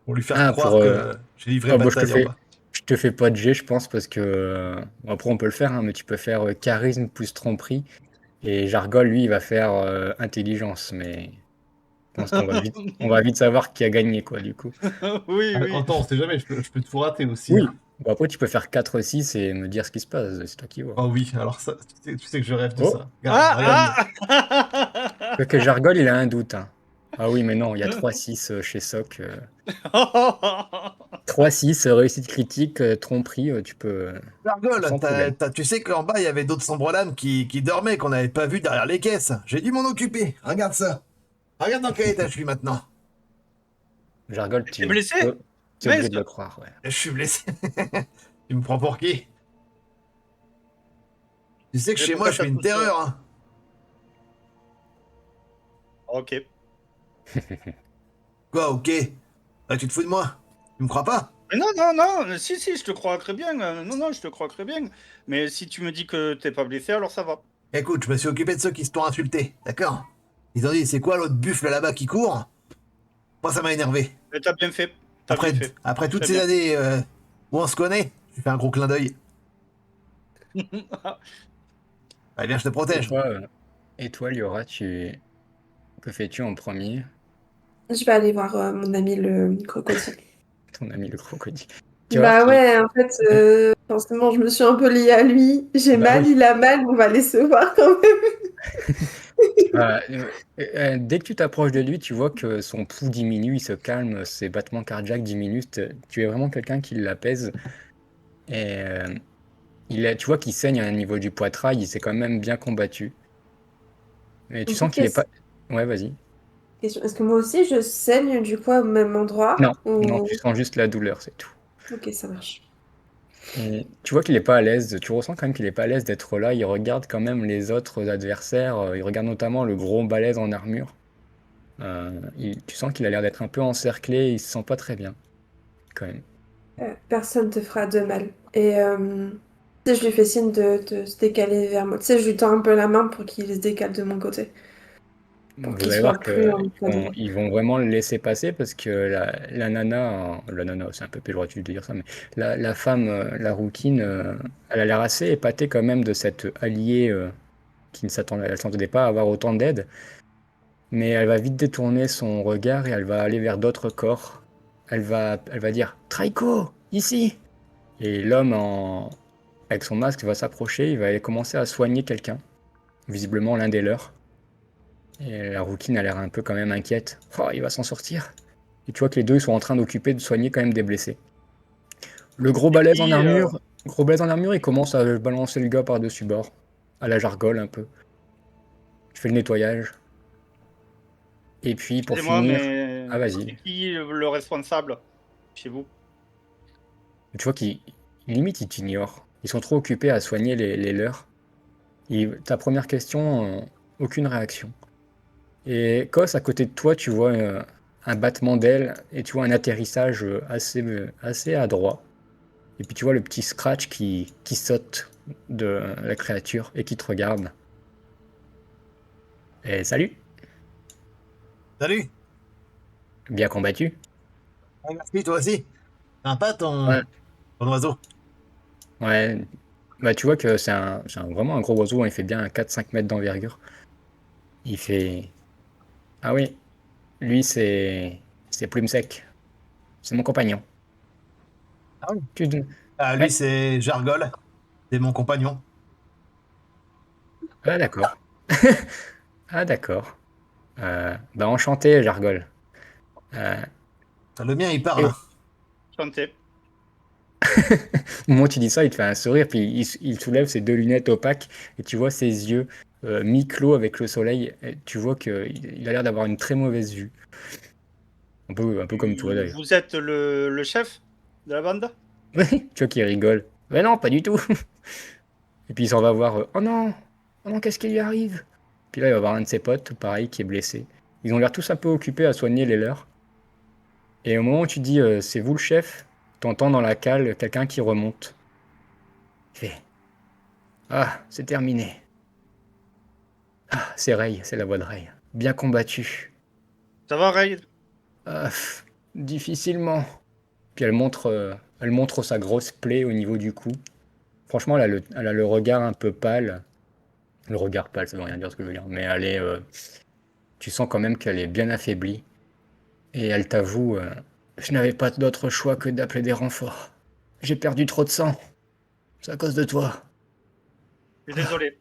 Pour lui faire Ah, croire que j'ai livré ah, bon, bataille en bas. je te fais pas de jet, je pense, parce que bon, après on peut le faire, hein, mais tu peux faire charisme plus tromperie. Et Jargol, lui, il va faire intelligence, mais je pense on va vite savoir qui a gagné, quoi, du coup. Oui, oui. Attends, on sait jamais, je peux tout rater aussi. Oui. Hein. Bon, après, tu peux faire 4-6 et me dire ce qui se passe, c'est toi qui vois. Oh oui, alors ça, tu sais que je rêve de Oh. ça. Regarde. Ah, Parce que Jargol, il a un doute. Hein. Ah oui, mais non, il y a 3-6 chez Soc. 3-6, réussite critique, tromperie, tu peux. Jargol, Sans problème. tu sais qu'en bas, il y avait d'autres sombres lames qui dormaient, qu'on n'avait pas vu derrière les caisses. J'ai dû m'en occuper. Regarde ça. Regarde dans quel état je suis maintenant. Jargol, T'es blessé? tu es obligé Mince. de le croire, ouais. Je suis blessé. Tu me prends pour qui? Tu sais que Mais chez pourquoi moi, je fais une t'as touché? terreur. Hein. Ok. Quoi, ok? Tu te fous de moi? Tu me crois pas? Mais non, non, non, si, je te crois très bien. Non, je te crois très bien. Mais si tu me dis que t'es pas blessé, alors ça va. Écoute, je me suis occupé de ceux qui se t'ont insulté, d'accord? Ils ont dit, c'est quoi l'autre buffle là-bas qui court? Moi, ça m'a énervé. Mais t'as bien fait. T'as Après, bien fait. après toutes Très ces bien. années où on se connaît, je fais un gros clin d'œil. Allez, viens, je te Et protège. toi, Liora, que fais-tu en premier? Je vais aller voir mon ami le crocodile. Ton ami le crocodile. Tu vas voir Bah qu'il- ouais, en fait, forcément, je me suis un peu liée à lui. J'ai Bah mal, oui. il a mal, on va aller se voir quand même. Dès que tu t'approches de lui, tu vois que son pouls diminue, il se calme, ses battements cardiaques diminuent. Tu es vraiment quelqu'un qui l'apaise. Et tu vois qu'il saigne à un niveau du poitrail, il s'est quand même bien combattu. Mais tu Une sens petite qu'il est pas. Ouais, vas-y. question. Est-ce que moi aussi je saigne du coup au même endroit Non, non, ou... tu sens juste la douleur, c'est tout. Ok, ça marche. Et tu vois qu'il est pas à l'aise, tu ressens quand même qu'il est pas à l'aise d'être là. Il regarde quand même les autres adversaires. Il regarde notamment le gros balèze en armure. Tu sens qu'il a l'air d'être un peu encerclé. Il se sent pas très bien, quand même. Personne te fera de mal. Et tu sais, je lui fais signe de se décaler vers moi. Tu sais, je lui tends un peu la main pour qu'il se décale de mon côté. Pour Vous qu'il allez soit voir plus qu'ils encadré. ils vont vraiment le laisser passer parce que la nana, c'est un peu péjoratif de dire ça, mais la femme, la rouquine, elle a l'air assez épatée quand même de cette alliée qui ne s'attendait pas à avoir autant d'aide. Mais elle va vite détourner son regard et elle va aller vers d'autres corps. Elle va dire Traiko, ici! Et l'homme avec son masque va s'approcher, il va aller commencer à soigner quelqu'un, visiblement l'un des leurs. Et la rouquine a l'air un peu quand même inquiète. Oh, il va s'en sortir. Et tu vois que les deux ils sont en train d'occuper de soigner quand même des blessés. Le Et puis, gros balèze en armure, il commence à balancer le gars par-dessus bord, à la jargole un peu. Tu fais le nettoyage. Et puis pour excusez-moi, finir, mais ah c'est vas-y. qui le responsable chez vous? Tu vois qu'il limite il t'ignore. Ils sont trop occupés à soigner les leurs. Ta première question, aucune réaction. Et Kos, à côté de toi, tu vois un battement d'aile et tu vois un atterrissage assez adroit. Et puis tu vois le petit Scratch qui saute de la créature et qui te regarde. Et salut, Salut. bien combattu. Ah, merci, toi aussi. Sympa Ouais, ton oiseau. ouais. Bah tu vois que vraiment un gros oiseau, hein, il fait bien 4-5 mètres d'envergure. Il fait... Ah oui, lui c'est Plume Sec. C'est mon compagnon. Ah oui. Tu... Ah, lui, Ouais, c'est Jargol. C'est mon compagnon. ah d'accord. Ah d'accord. Bah enchanté, Jargol. Euh, Le mien, il parle. et Chanté. au moment où tu dis ça, il te fait un sourire, puis il soulève ses deux lunettes opaques, et tu vois ses yeux mi-clos avec le soleil. Et tu vois qu'il a l'air d'avoir une très mauvaise vue. Un peu comme toi d'ailleurs. Vous êtes le chef de la bande? Tu vois qu'il rigole. Mais non, pas du tout. Et puis il s'en va voir. Oh non, qu'est-ce qui lui arrive? Puis là, il va voir un de ses potes, pareil, qui est blessé. Ils ont l'air tous un peu occupés à soigner les leurs. Et au moment où tu dis c'est vous le chef, t'entends dans la cale quelqu'un qui remonte. Il fait ah, c'est terminé. Ah, c'est Ray, c'est la voix de Ray. Bien combattu. Ça va, Ray? Ah, difficilement. Puis elle montre sa grosse plaie au niveau du cou. Franchement, elle a le regard un peu pâle. Le regard pâle, ça veut rien dire ce que je veux dire. Mais tu sens quand même qu'elle est bien affaiblie. Et elle t'avoue, je n'avais pas d'autre choix que d'appeler des renforts. J'ai perdu trop de sang. C'est à cause de toi. Je suis désolé.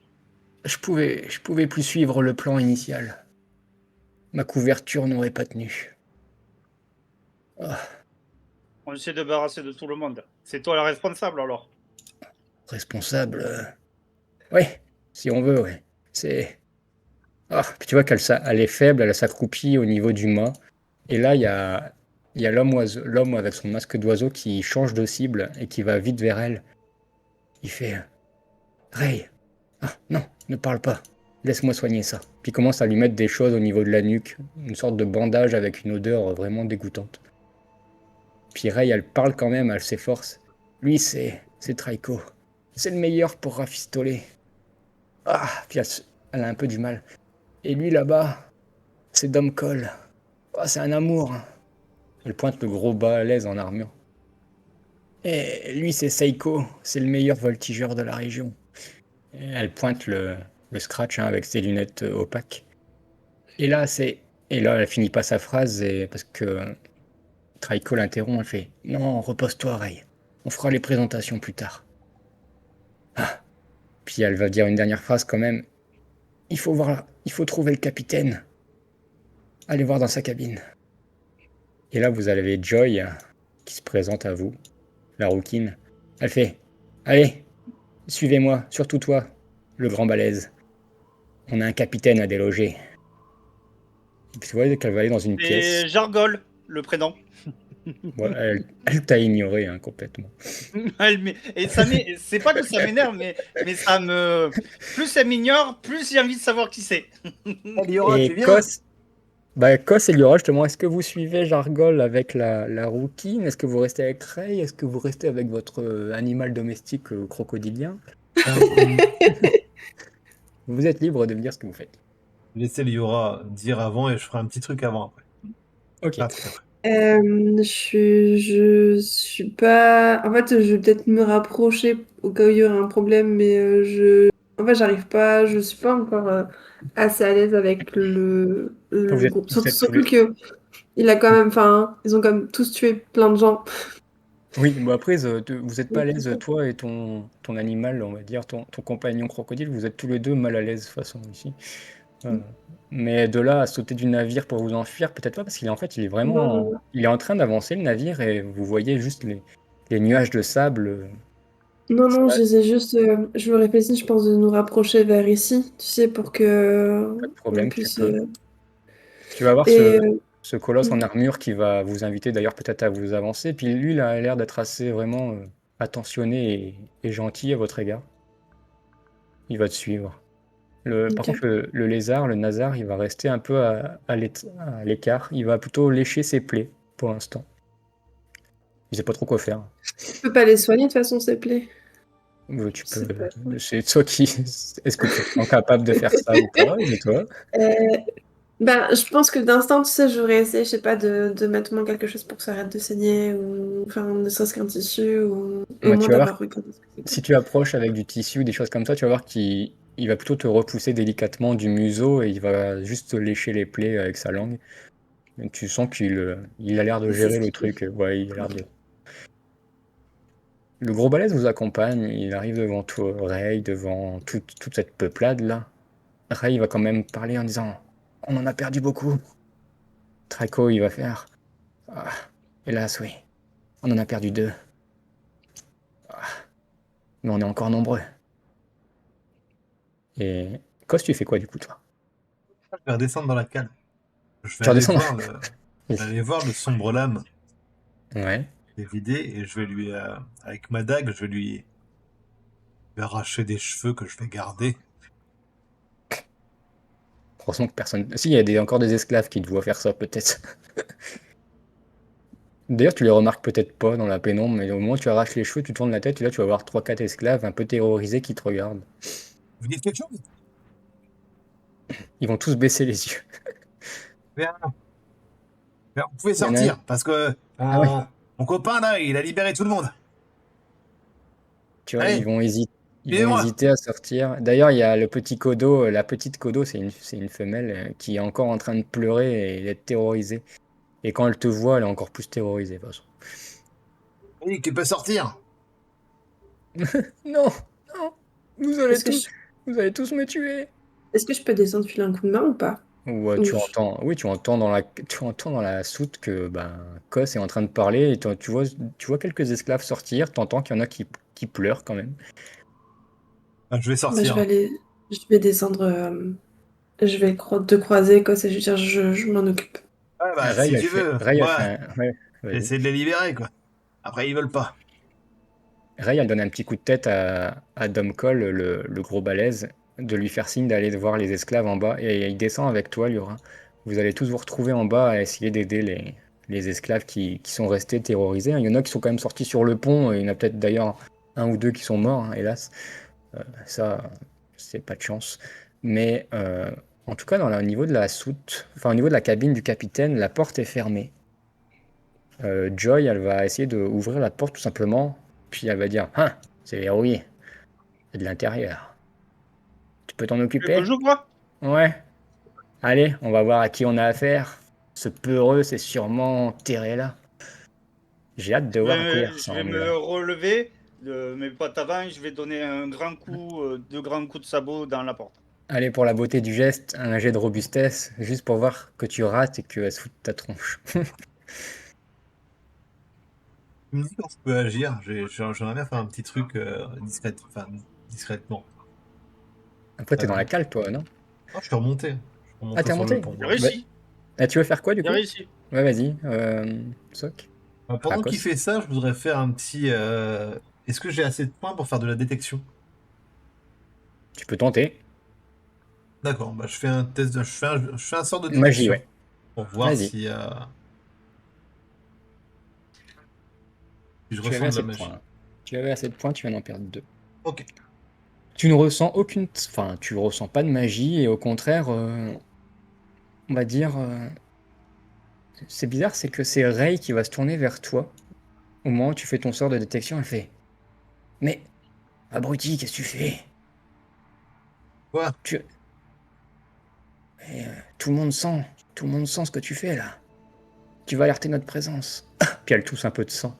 Je pouvais plus suivre le plan initial. Ma couverture n'aurait pas tenu. Ah, On essaie de débarrasser de tout le monde. C'est toi la responsable alors. responsable. Oui, si on veut, oui. C'est. Ah, puis tu vois elle est faible, elle s'accroupit au niveau du mât. Et là, il y a l'homme avec son masque d'oiseau qui change de cible et qui va vite vers elle. Il fait Ray, ah non, ne parle pas. Laisse-moi soigner ça. Puis il commence à lui mettre des choses au niveau de la nuque, une sorte de bandage avec une odeur vraiment dégoûtante. Puis Ray, elle parle quand même, elle s'efforce. Lui, c'est Traiko. C'est le meilleur pour rafistoler. Ah, puis elle a un peu du mal. Et lui là-bas, c'est Dom Cole. Ah, c'est un amour. Elle pointe le gros balèze en armure. Et lui, c'est Seiko. C'est le meilleur voltigeur de la région. Et elle pointe le Scratch hein, avec ses lunettes opaques. Et là, c'est. Et là, elle finit pas sa phrase parce que Traiko l'interrompt. Elle fait non, repose-toi, Ray. On fera les présentations plus tard. Ah. Puis elle va dire une dernière phrase quand même. Il faut trouver le capitaine. Allez voir dans sa cabine. Et là, vous avez Joy qui se présente à vous, la rouquine. Elle fait allez, suivez-moi, surtout toi, le grand balèze. On a un capitaine à déloger. Et puis tu vois qu'elle va aller dans une pièce. C'est Jargol, le prénom. Ouais, elle t'a ignoré hein, complètement. Et c'est pas que ça m'énerve, mais ça me. Plus elle m'ignore, plus j'ai envie de savoir qui c'est. Liora, tu Et viens? Kos et Liora, justement, est-ce que vous suivez Jargol avec la rouquine? Est-ce que vous restez avec Rey? Est-ce que vous restez avec votre animal domestique crocodilien? Euh, Vous êtes libre de me dire ce que vous faites. Laissez Liora dire avant et je ferai un petit truc avant après. Ok. Ah, tout après. Je suis pas. En fait, je vais peut-être me rapprocher au cas où il y aurait un problème, mais En fait, j'arrive pas. Je suis pas encore assez à l'aise avec le groupe. Vous Surtout, êtes tous surtout les... que il a quand même. Enfin, ils ont quand même tous tué plein de gens. Oui, bon après, vous êtes pas à l'aise, toi et ton animal, on va dire, ton compagnon crocodile, vous êtes tous les deux mal à l'aise, de toute façon, ici. Euh, mais de là à sauter du navire pour vous enfuir, peut-être pas, parce qu'il est en fait, il est vraiment, Non, il est en train d'avancer le navire et vous voyez juste les nuages de sable. non, Ça non, va, je disais juste. Je me réfléchis, je pense, de nous rapprocher vers ici, tu sais, pour que pas de on problème, tu puisse. peux. Tu vas voir Et. ce colosse en armure qui va vous inviter d'ailleurs peut-être à vous avancer. Puis lui, il a l'air d'être assez vraiment attentionné et gentil à votre égard. Il va te suivre. Par Ok. contre, le lézard, le nasar, il va rester un peu à l'écart. Il va plutôt lécher ses plaies pour l'instant. Il sait pas trop quoi faire. Je peux pas les soigner de toute façon, ces plaies. Tu Je peux. sais pas. C'est toi qui. Est-ce que tu te sens capable de faire ça ou pas? Dis-toi. Euh, Ben, je pense que d'instant, tu sais, j'aurais essayé, je sais pas, de mettre au moins quelque chose pour que ça arrête de saigner, ou enfin, ne serait-ce qu'un tissu, ou au Ouais, moins tu vas voir, d'avoir regardé ce que c'était. si tu approches avec du tissu, des choses comme ça, tu vas voir qu'il va plutôt te repousser délicatement du museau et il va juste te lécher les plaies avec sa langue. Et tu sens qu'il a l'air de C'est gérer ce le qu'il fait. truc. Ouais, il a l'air Ok. de. Le gros balèze vous accompagne, il arrive devant toi, Ray, devant toute cette peuplade là. Ray va quand même parler en disant on en a perdu beaucoup. Traco, il va faire ah, hélas, oui, on en a perdu deux. Mais on est encore nombreux. Et Cos, tu fais quoi du coup, toi? Je vais redescendre dans la cale. Je vais Tu aller redescends? voir je vais aller voir le sombre lame Ouais. qui est vidé et je vais lui, avec ma dague, je vais lui arracher des cheveux que je vais garder. Heureusement que personne. Si, il y a encore des esclaves qui te voient faire ça, peut-être. D'ailleurs, tu les remarques peut-être pas dans la pénombre, mais au moment où tu arraches les cheveux, tu tournes la tête et là, tu vas voir trois quatre esclaves un peu terrorisés qui te regardent. Vous dites quelque chose? Ils vont tous baisser les yeux. Bien, bien, vous pouvez Il y en a un. sortir parce que Ah ouais. mon copain là, il a libéré tout le monde. Tu vois, Allez, ils vont suivez-moi. hésiter à sortir. D'ailleurs, il y a le petit Kodo, la petite Kodo, c'est une femelle qui est encore en train de pleurer et d'être terrorisée. Et quand elle te voit, elle est encore plus terrorisée, de toute façon. Oui, tu peux sortir. Non, non, Est-ce que je, vous allez tous me tuer. est-ce que je peux descendre filer un coup de main ou pas? Ou Ou je- oui, tu entends dans la soute que ben, Kos est en train de parler et tu vois quelques esclaves sortir, t'entends qu'il y en a qui pleurent quand même. Ah, je vais bah, je vais sortir. aller, je vais descendre, je vais te croiser, quoi, c'est juste dire, je m'en occupe. Ouais, bah, si tu veux. Ray a fait Moi, ouais, vas-y. j'essaie de les libérer, quoi. Après, ils veulent pas. Ray, elle donne un petit coup de tête à Domcol, le gros balèze, de lui faire signe d'aller voir les esclaves en bas. Et il descend avec toi, Liora. Vous allez tous vous retrouver en bas à essayer d'aider les esclaves qui sont restés terrorisés. Il y en a qui sont quand même sortis sur le pont. Et il y en a peut-être d'ailleurs un ou deux qui sont morts, hein, hélas. Ça, c'est pas de chance. Mais en tout cas, au niveau de la soute, enfin au niveau de la cabine du capitaine, la porte est fermée. Joy, elle va essayer d'ouvrir la porte tout simplement, puis elle va dire hein, c'est verrouillé, c'est de l'intérieur. Tu peux t'en Tu veux que occuper? j'ouvre? Ouais. Allez, on va voir à qui on a affaire. Ce peureux, c'est sûrement Terrella. J'ai hâte de voir à quoi il Je vais ressemble. me relever de mes pattes avant, je vais donner un grand coup, deux grands coups de sabot dans la porte. Allez, pour la beauté du geste, un jet de robustesse, juste pour voir que tu rates et qu'elle se fout de ta tronche. Tu me dis quand je peux agir. J'aimerais bien faire un petit truc discrètement. Après, t'es dans la Euh, cale, toi, non? je suis remonté. Je suis Ah, remonté t'es sur le remonté? pont. J'ai Ouais. Ouais. réussi, Ah, tu veux faire quoi, du j'ai coup? réussi. Ouais, vas-y. Soc. Pendant qu'il Krakos. fait ça, je voudrais faire un petit. Est-ce que j'ai assez de points pour faire de la détection? Tu peux tenter. D'accord, bah, je fais un test, je fais un sort de Magie, détection ouais. pour voir Vas-y. si je Tu avais ressens de la assez de magie. points. Tu avais assez de points, tu viens d'en perdre 2. Ok. Tu ne ressens aucune... Enfin, tu ressens pas de magie, et au contraire, on va dire... c'est bizarre, c'est que c'est Ray qui va se tourner vers toi. Au moment où tu fais ton sort de détection, elle fait... Mais, abruti, qu'est-ce que tu fais? Quoi? Tu... Tout le monde sent... Tout le monde sent ce que tu fais, là. Tu vas alerter notre présence. Puis elle tousse un peu de sang.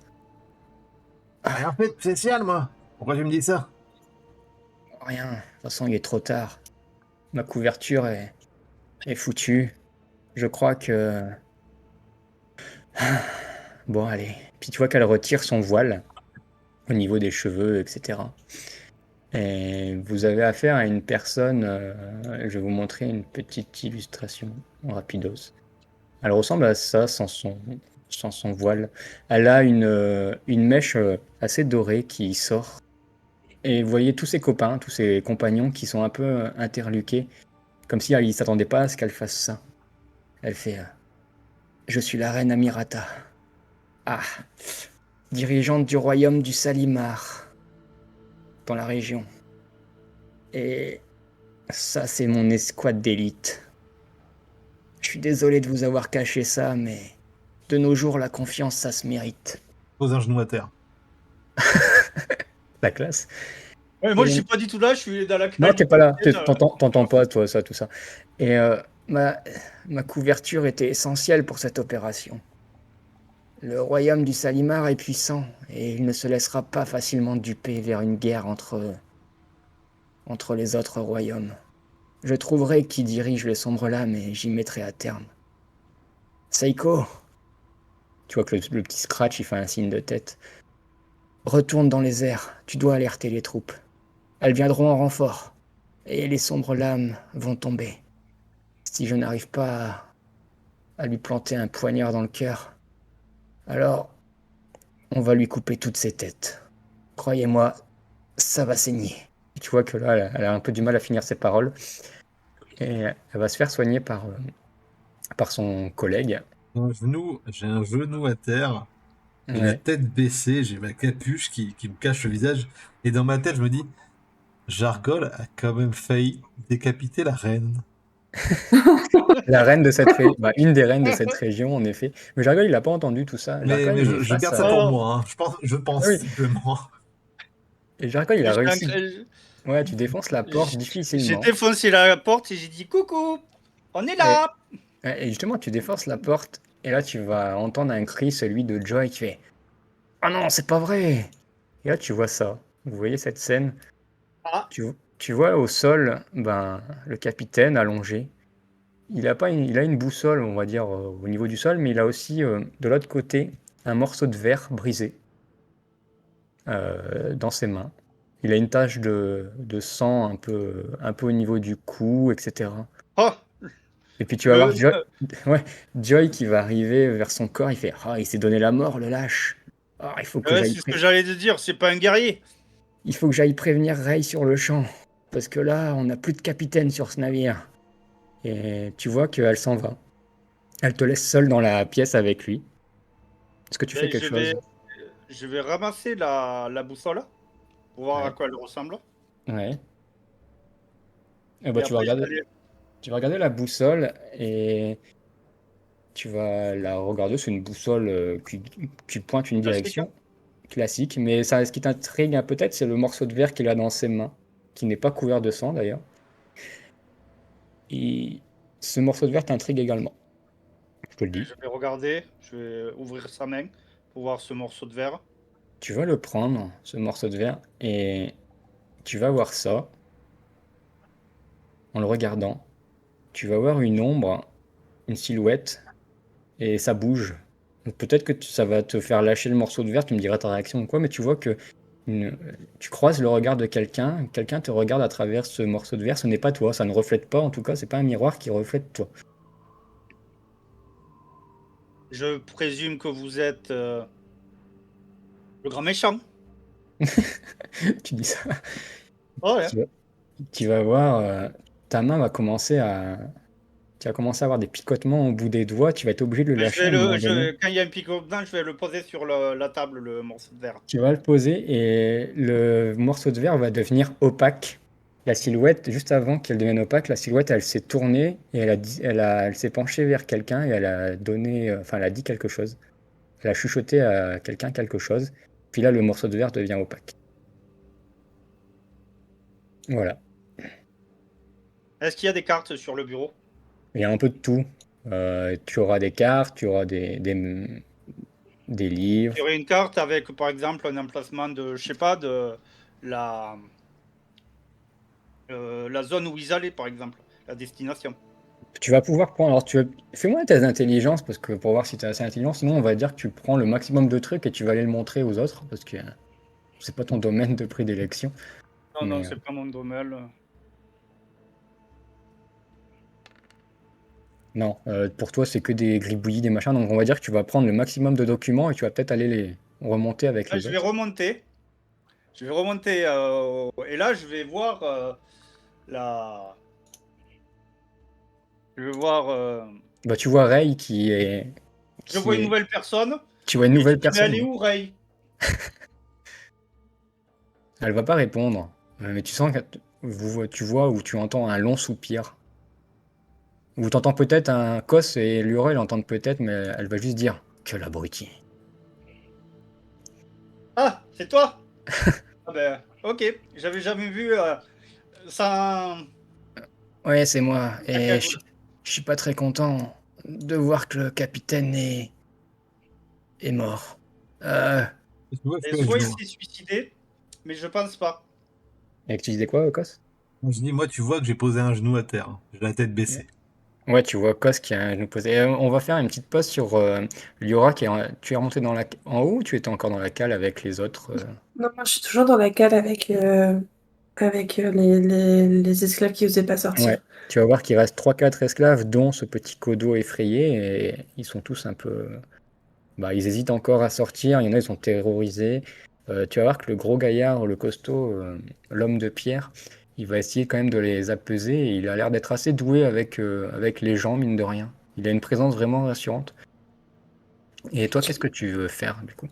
Rien fait de spécial, moi. Pourquoi tu me dis ça? Rien. De toute façon, il est trop tard. Ma couverture est foutue. Je crois que... Bon, allez. Puis tu vois qu'elle retire son voile au niveau des cheveux, etc. Et vous avez affaire à une personne, je vais vous montrer une petite illustration en rapidos. Elle ressemble à ça sans son voile. Elle a une mèche assez dorée qui sort. Et vous voyez tous ses copains, tous ses compagnons qui sont un peu interloqués, comme si ils ne s'attendaient pas à ce qu'elle fasse ça. Elle fait Je suis la reine Amirata. Ah, dirigeante du royaume du Salimar, dans la région. Et ça, c'est mon escouade d'élite. Je suis désolé de vous avoir caché ça, mais de nos jours, la confiance, ça se mérite. Pose un genou à terre. La classe. Ouais, moi, je Et... suis pas du tout là, je suis dans la Non, cage du t'es pas là, capitaine. t'entends pas, toi, ça, tout ça. Et ma couverture était essentielle pour cette opération. Le royaume du Salimar est puissant, et il ne se laissera pas facilement duper vers une guerre entre les autres royaumes. Je trouverai qui dirige les sombres lames et j'y mettrai à terme. Seiko, tu vois que le petit Scratch, il fait un signe de tête. Retourne dans les airs, tu dois alerter les troupes. Elles viendront en renfort, et les sombres lames vont tomber. Si je n'arrive pas à lui planter un poignard dans le cœur, alors on va lui couper toutes ses têtes. Croyez-moi, ça va saigner. Et tu vois que là, elle a un peu du mal à finir ses paroles, et elle va se faire soigner par son collègue. J'ai un genou à terre, j'ai la Ouais. tête baissée, j'ai ma capuche qui me cache le visage, et dans ma tête, je me dis, Jargol a quand même failli décapiter la reine. La reine de cette région, bah, une des reines de cette région, en effet. Mais Jargoll, il n'a pas entendu tout ça. Mais, Jargoll, mais il est je face garde ça à... pour Oh, moi, hein. Je Ah pense oui. simplement. Et Jargoll, il a j'ai réussi. Ouais, tu défonces la porte j'ai difficilement. défoncé la porte et j'ai dit coucou, on est Et, là. et justement, tu défonces la porte, et là, tu vas entendre un cri, celui de Joy, qui fait «Ah non, c'est pas vrai!» Et là, tu vois ça. Vous voyez cette scène? Ah, Tu vois au sol, ben, le capitaine allongé. Il a une boussole, on va dire, au niveau du sol, mais il a aussi, de l'autre côté, un morceau de verre brisé dans ses mains. Il a une tache de sang un peu au niveau du cou, etc. oh, Et puis tu vas le, voir Joy, ouais, Joy qui va arriver vers son corps. Il fait Ah, il s'est donné la mort, le lâche. Ah, ouais, c'est ce que j'allais te dire, c'est pas un guerrier. il faut que j'aille prévenir Ray sur le champ. Parce que là, on n'a plus de capitaine sur ce navire. Et tu vois qu'elle s'en va. Elle te laisse seule dans la pièce avec lui. Est-ce que tu fais Ben, quelque chose? je vais ramasser la boussole pour voir à Ouais. quoi elle ressemble. Ouais. Eh ben, Et après, je vais aller. tu vas regarder la boussole et tu vas la regarder. C'est une boussole qui pointe une Classique. direction classique. Mais ça, ce qui t'intrigue peut-être, c'est le morceau de verre qu'il a dans ses mains, qui n'est pas couvert de sang d'ailleurs. Et ce morceau de verre t'intrigue également. Je te le dis. Je vais regarder, je vais ouvrir sa main pour voir ce morceau de verre. Tu vas le prendre, ce morceau de verre, et tu vas voir ça en le regardant. Tu vas voir une ombre, une silhouette, et ça bouge. Donc peut-être que ça va te faire lâcher le morceau de verre, tu me diras ta réaction ou quoi, mais tu vois que une- tu croises le regard de quelqu'un, quelqu'un te regarde à travers ce morceau de verre, ce n'est pas toi, ça ne reflète pas, en tout cas, c'est pas un miroir qui reflète toi. Je présume que vous êtes Le grand méchant. Tu dis ça. Oh, ouais. Tu vas, tu vas voir, ta main va commencer à... Tu vas commencer à avoir des picotements au bout des doigts. Tu vas être obligé de le Mais je lâcher à vais un moment donné. quand il y a un pic dedans, je vais le poser sur la table, le morceau de verre. Tu vas le poser et le morceau de verre va devenir opaque. La silhouette, juste avant qu'elle devienne opaque, la silhouette, elle s'est tournée et elle s'est penchée vers quelqu'un et elle a donné, enfin, elle a dit quelque chose. Elle a chuchoté à quelqu'un quelque chose. Puis là, le morceau de verre devient opaque. Voilà. Est-ce qu'il y a des cartes sur le bureau? Il y a un peu de tout. Tu auras des cartes, tu auras des Il y livres. aurait une carte avec, par exemple, un emplacement de, je sais pas, de la, la zone où ils allaient, par exemple, la destination. Tu vas pouvoir prendre. Alors, fais-moi un test d'intelligence parce que pour voir si tu es assez intelligent. Sinon, on va dire que tu prends le maximum de trucs et tu vas aller le montrer aux autres parce que c'est pas ton domaine de prédilection. Non, non, Mais c'est pas mon domaine. non, pour toi, c'est que des gribouillis, des machins. Donc, on va dire que tu vas prendre le maximum de documents et tu vas peut-être aller les remonter avec Là, les je vais autres. remonter. Je vais remonter. Et là, je vais voir la. Je vais voir. Bah, tu vois Ray Je qui vois une est, nouvelle personne. tu vois une Et je nouvelle dis, mais elle personne. est où, Ray? Elle va pas répondre. Mais tu sens que tu vois ou tu entends un long soupir. Ou t'entends peut-être un Cos et Lura, ils l'entendent peut-être, mais elle va juste dire que l'abruti. Ah, c'est toi? Ah ben, ok. J'avais jamais vu ça. Ouais, c'est moi. La Et cagoule. je suis pas très content de voir que le capitaine est mort. Tu vois, Et soit il s'est suicidé, mais je pense pas. Et que tu disais quoi, Cos? je dis, moi, tu vois que j'ai posé un genou à terre. Hein. J'ai la tête baissée. Ouais, tu vois Cos qui a nous posé. On va faire une petite pause sur Liora tu es remonté en haut ou tu étais encore dans la cale avec les autres Non, moi je suis toujours dans la cale avec les esclaves qui n'osaient pas Ouais. sortir. Tu vas voir qu'il reste trois quatre esclaves, dont ce petit Kodo effrayé, et ils sont tous un peu. Bah, ils hésitent encore à sortir, il y en a, ils sont terrorisés. Tu vas voir que le gros gaillard, le costaud, l'homme de pierre, il va essayer quand même de les apaiser et il a l'air d'être assez doué avec les gens, mine de rien. Il a une présence vraiment rassurante. Et toi, qu'est-ce que tu veux faire du coup?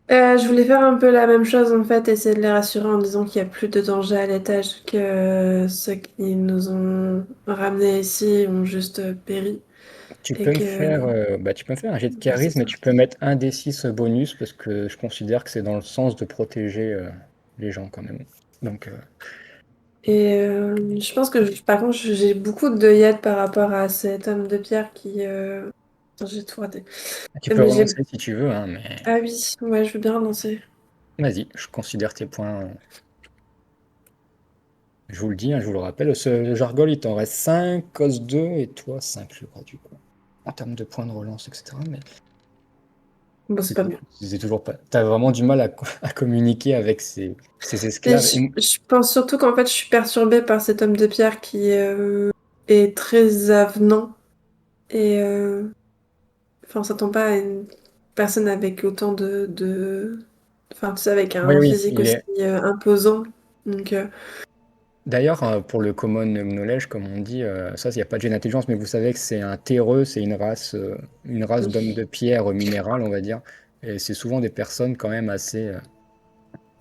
Je voulais faire un peu la même chose en fait, essayer de les rassurer en disant qu'il n'y a plus de danger à l'étage, que ceux qui nous ont ramenés ici ont juste péri Tu et peux me que faire, tu peux me faire un jet de c'est charisme et ça. tu peux mettre un des 6 bonus parce que je considère que c'est dans le sens de protéger les gens quand même. Donc, Et je pense que par contre j'ai beaucoup de d'œillades par rapport à cet homme de pierre qui attends, j'ai tout raté. tu peux Mais j'ai relancer si tu veux, hein, mais ah oui, ouais, je veux bien relancer. vas-y, je considère tes points. Je vous le dis, hein, je vous le rappelle, le Jargol, il t'en reste 5, cos 2 et toi 5, je crois, du coup. En termes de points de relance, etc. Mais Bon, c'est pas mieux. c'est toujours pas. T'as vraiment du mal à communiquer avec ces Et esclaves. je pense surtout qu'en fait je suis perturbée par cet homme de pierre qui est très avenant et enfin, on s'attend pas à une personne avec autant enfin, tu sais, avec Oui, un oui, physique il aussi est. imposant. Donc, D'ailleurs, pour le common knowledge, comme on dit, ça, il n'y a pas de jet d'intelligence, mais vous savez que c'est un terreux, c'est une race d'hommes de pierre minérale, on va dire. Et c'est souvent des personnes quand même assez.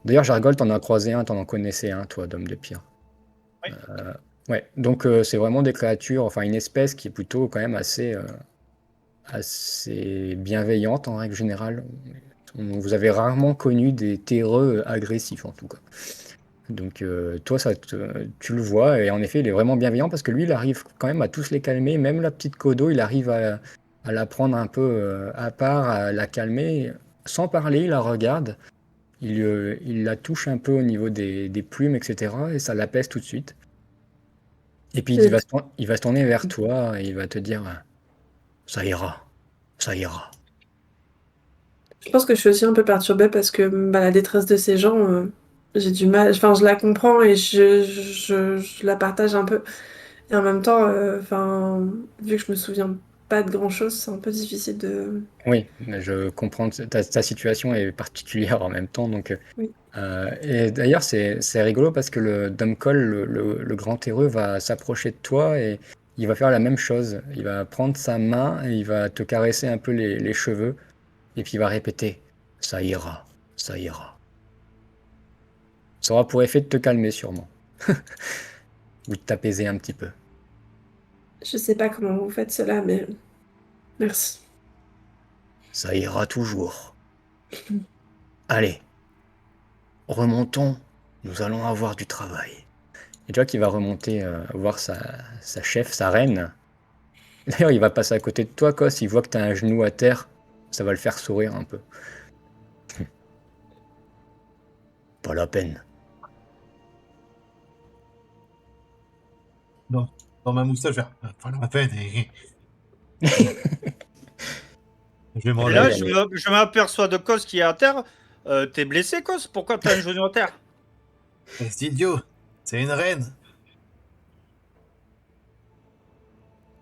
D'ailleurs, Jargol, t'en as croisé un, t'en en connaissais un, toi, d'homme de pierre. Oui. Ouais, donc c'est vraiment des créatures, enfin une espèce qui est plutôt quand même assez bienveillante en règle générale. Vous avez rarement connu des terreux agressifs en tout cas. Donc toi, tu le vois, et en effet, il est vraiment bienveillant parce que lui, il arrive quand même à tous les calmer, même la petite Kodo, il arrive à la prendre un peu à part, à la calmer. Sans parler, il la regarde, il la touche un peu au niveau des plumes, etc. Et ça l'apaise tout de suite. Et puis euh, il va se tourner vers toi et il va te dire ça ira, ça ira. je pense que je suis aussi un peu perturbée parce que bah, la détresse de ces gens, j'ai du mal. Enfin, je la comprends et je la partage un peu. Et en même temps, enfin, vu que je me souviens pas de grand-chose, c'est un peu difficile de... Oui, mais je comprends, ta situation est particulière en même temps, donc Oui. et d'ailleurs, c'est rigolo parce que le Domcol, le grand terreux, va s'approcher de toi et il va faire la même chose. Il va prendre sa main et il va te caresser un peu les cheveux et puis il va répéter, ça ira, ça ira. Ça aura pour effet de te calmer sûrement, ou de t'apaiser un petit peu. Je sais pas comment vous faites cela, mais merci. Ça ira toujours. Allez, remontons, nous allons avoir du travail. Et tu vois qu'il va remonter voir sa chef, sa reine. D'ailleurs, il va passer à côté de toi, Cos, il voit que t'as un genou à terre, ça va le faire sourire un peu. Pas la peine. Non, dans ma moustache, je vais faire, pas la peine. Je vais m'en Et Là, là, il aller. y a les- je m'aperçois de Cos qui est à terre. T'es blessé, Cos? Pourquoi t'as un genou à terre? C'est idiot. C'est une reine.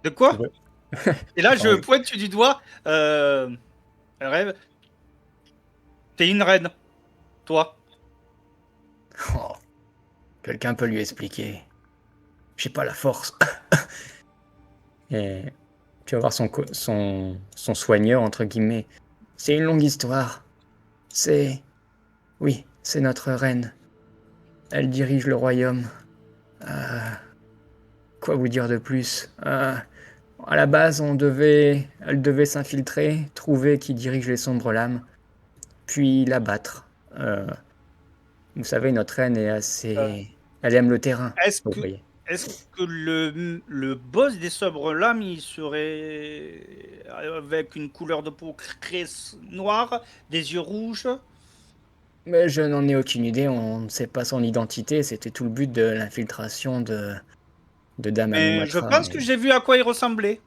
De tu quoi? vois. Et là, je Attends, pointe du doigt. Rêve, t'es une reine, toi. oh, quelqu'un peut lui expliquer. J'ai pas la force. Et tu vas voir son soigneur, entre guillemets. C'est une longue histoire. C'est... Oui, c'est notre reine. Elle dirige le royaume. Quoi vous dire de plus? À la base, elle devait s'infiltrer, trouver qui dirige les sombres lames, puis l'abattre. Euh, Vous savez, notre reine est Euh, assez... Elle aime le terrain, est-ce vous que, voyez. est-ce que le boss des sobres lames, il serait avec une couleur de peau très noire, des yeux rouges? Mais je n'en ai aucune idée, on ne sait pas son identité, c'était tout le but de l'infiltration de Dame Mais je Amumatra. pense que j'ai vu à quoi il ressemblait.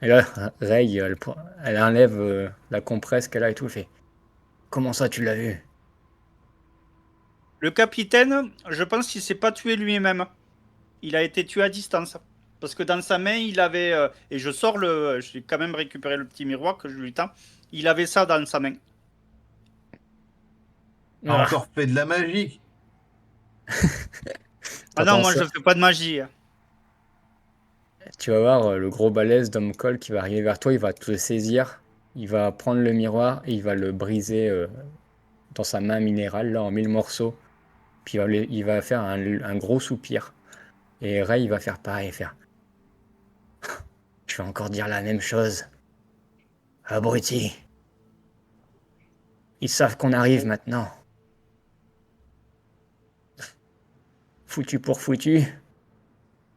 Et là, Rey, elle enlève la compresse qu'elle a et tout, elle fait comment ça, tu l'as vu? Le capitaine, je pense qu'il s'est pas tué lui-même. Il a été tué à distance. Parce que dans sa main, il avait. Et je sors le. J'ai quand même récupéré le petit miroir que je lui tends. Il avait ça dans sa main. T'as Ah, encore fait de la magie. Ah non, t'entends moi ça? je fais pas de magie. Tu vas voir le gros balèze d'Homme Cole qui va arriver vers toi, il va te saisir, il va prendre le miroir et il va le briser dans sa main minérale, là, en 1000 morceaux. Puis il va faire un gros soupir. Et Ray, il va faire pareil, faire je vais encore dire la même chose. Abruti. Ils savent qu'on arrive maintenant. Foutu pour foutu.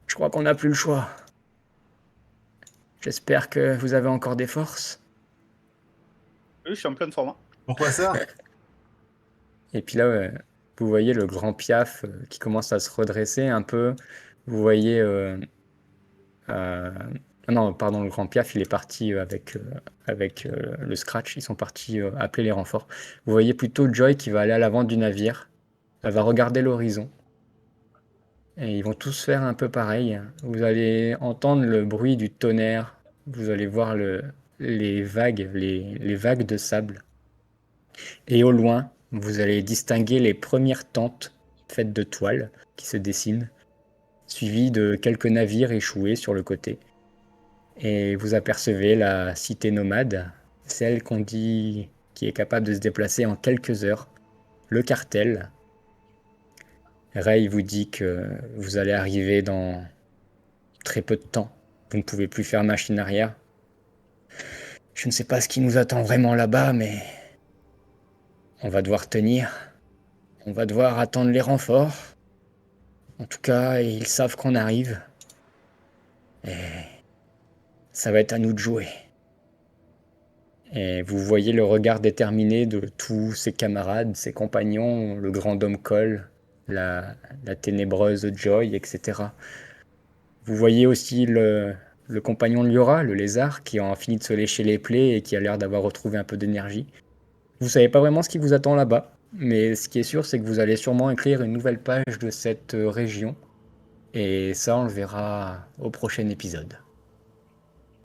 Je crois qu'on n'a plus le choix. J'espère que vous avez encore des forces. Oui, je suis en pleine forme. Pourquoi ça? Et puis là, vous voyez le grand Piaf qui commence à se redresser un peu. Vous voyez... euh, ah non, pardon, le grand Piaf, il est parti avec le Scratch. Ils sont partis appeler les renforts. Vous voyez plutôt Joy qui va aller à l'avant du navire. Elle va regarder l'horizon. Et ils vont tous faire un peu pareil. Vous allez entendre le bruit du tonnerre. Vous allez voir les vagues, les vagues de sable. Et au loin, vous allez distinguer les premières tentes faites de toile qui se dessinent, suivies de quelques navires échoués sur le côté. Et vous apercevez la cité nomade, celle qu'on dit qui est capable de se déplacer en quelques heures, le cartel. Ray vous dit que vous allez arriver dans très peu de temps. Vous ne pouvez plus faire machine arrière. Je ne sais pas ce qui nous attend vraiment là-bas, mais on va devoir tenir. On va devoir attendre les renforts. En tout cas, ils savent qu'on arrive. Et ça va être à nous de jouer. Et vous voyez le regard déterminé de tous ses camarades, ses compagnons, le grand Dom Cole, la ténébreuse Joy, etc. Vous voyez aussi le compagnon de Liora, le lézard, qui a fini de se lécher les plaies et qui a l'air d'avoir retrouvé un peu d'énergie. Vous savez pas vraiment ce qui vous attend là-bas, mais ce qui est sûr, c'est que vous allez sûrement écrire une nouvelle page de cette région. Et ça, on le verra au prochain épisode.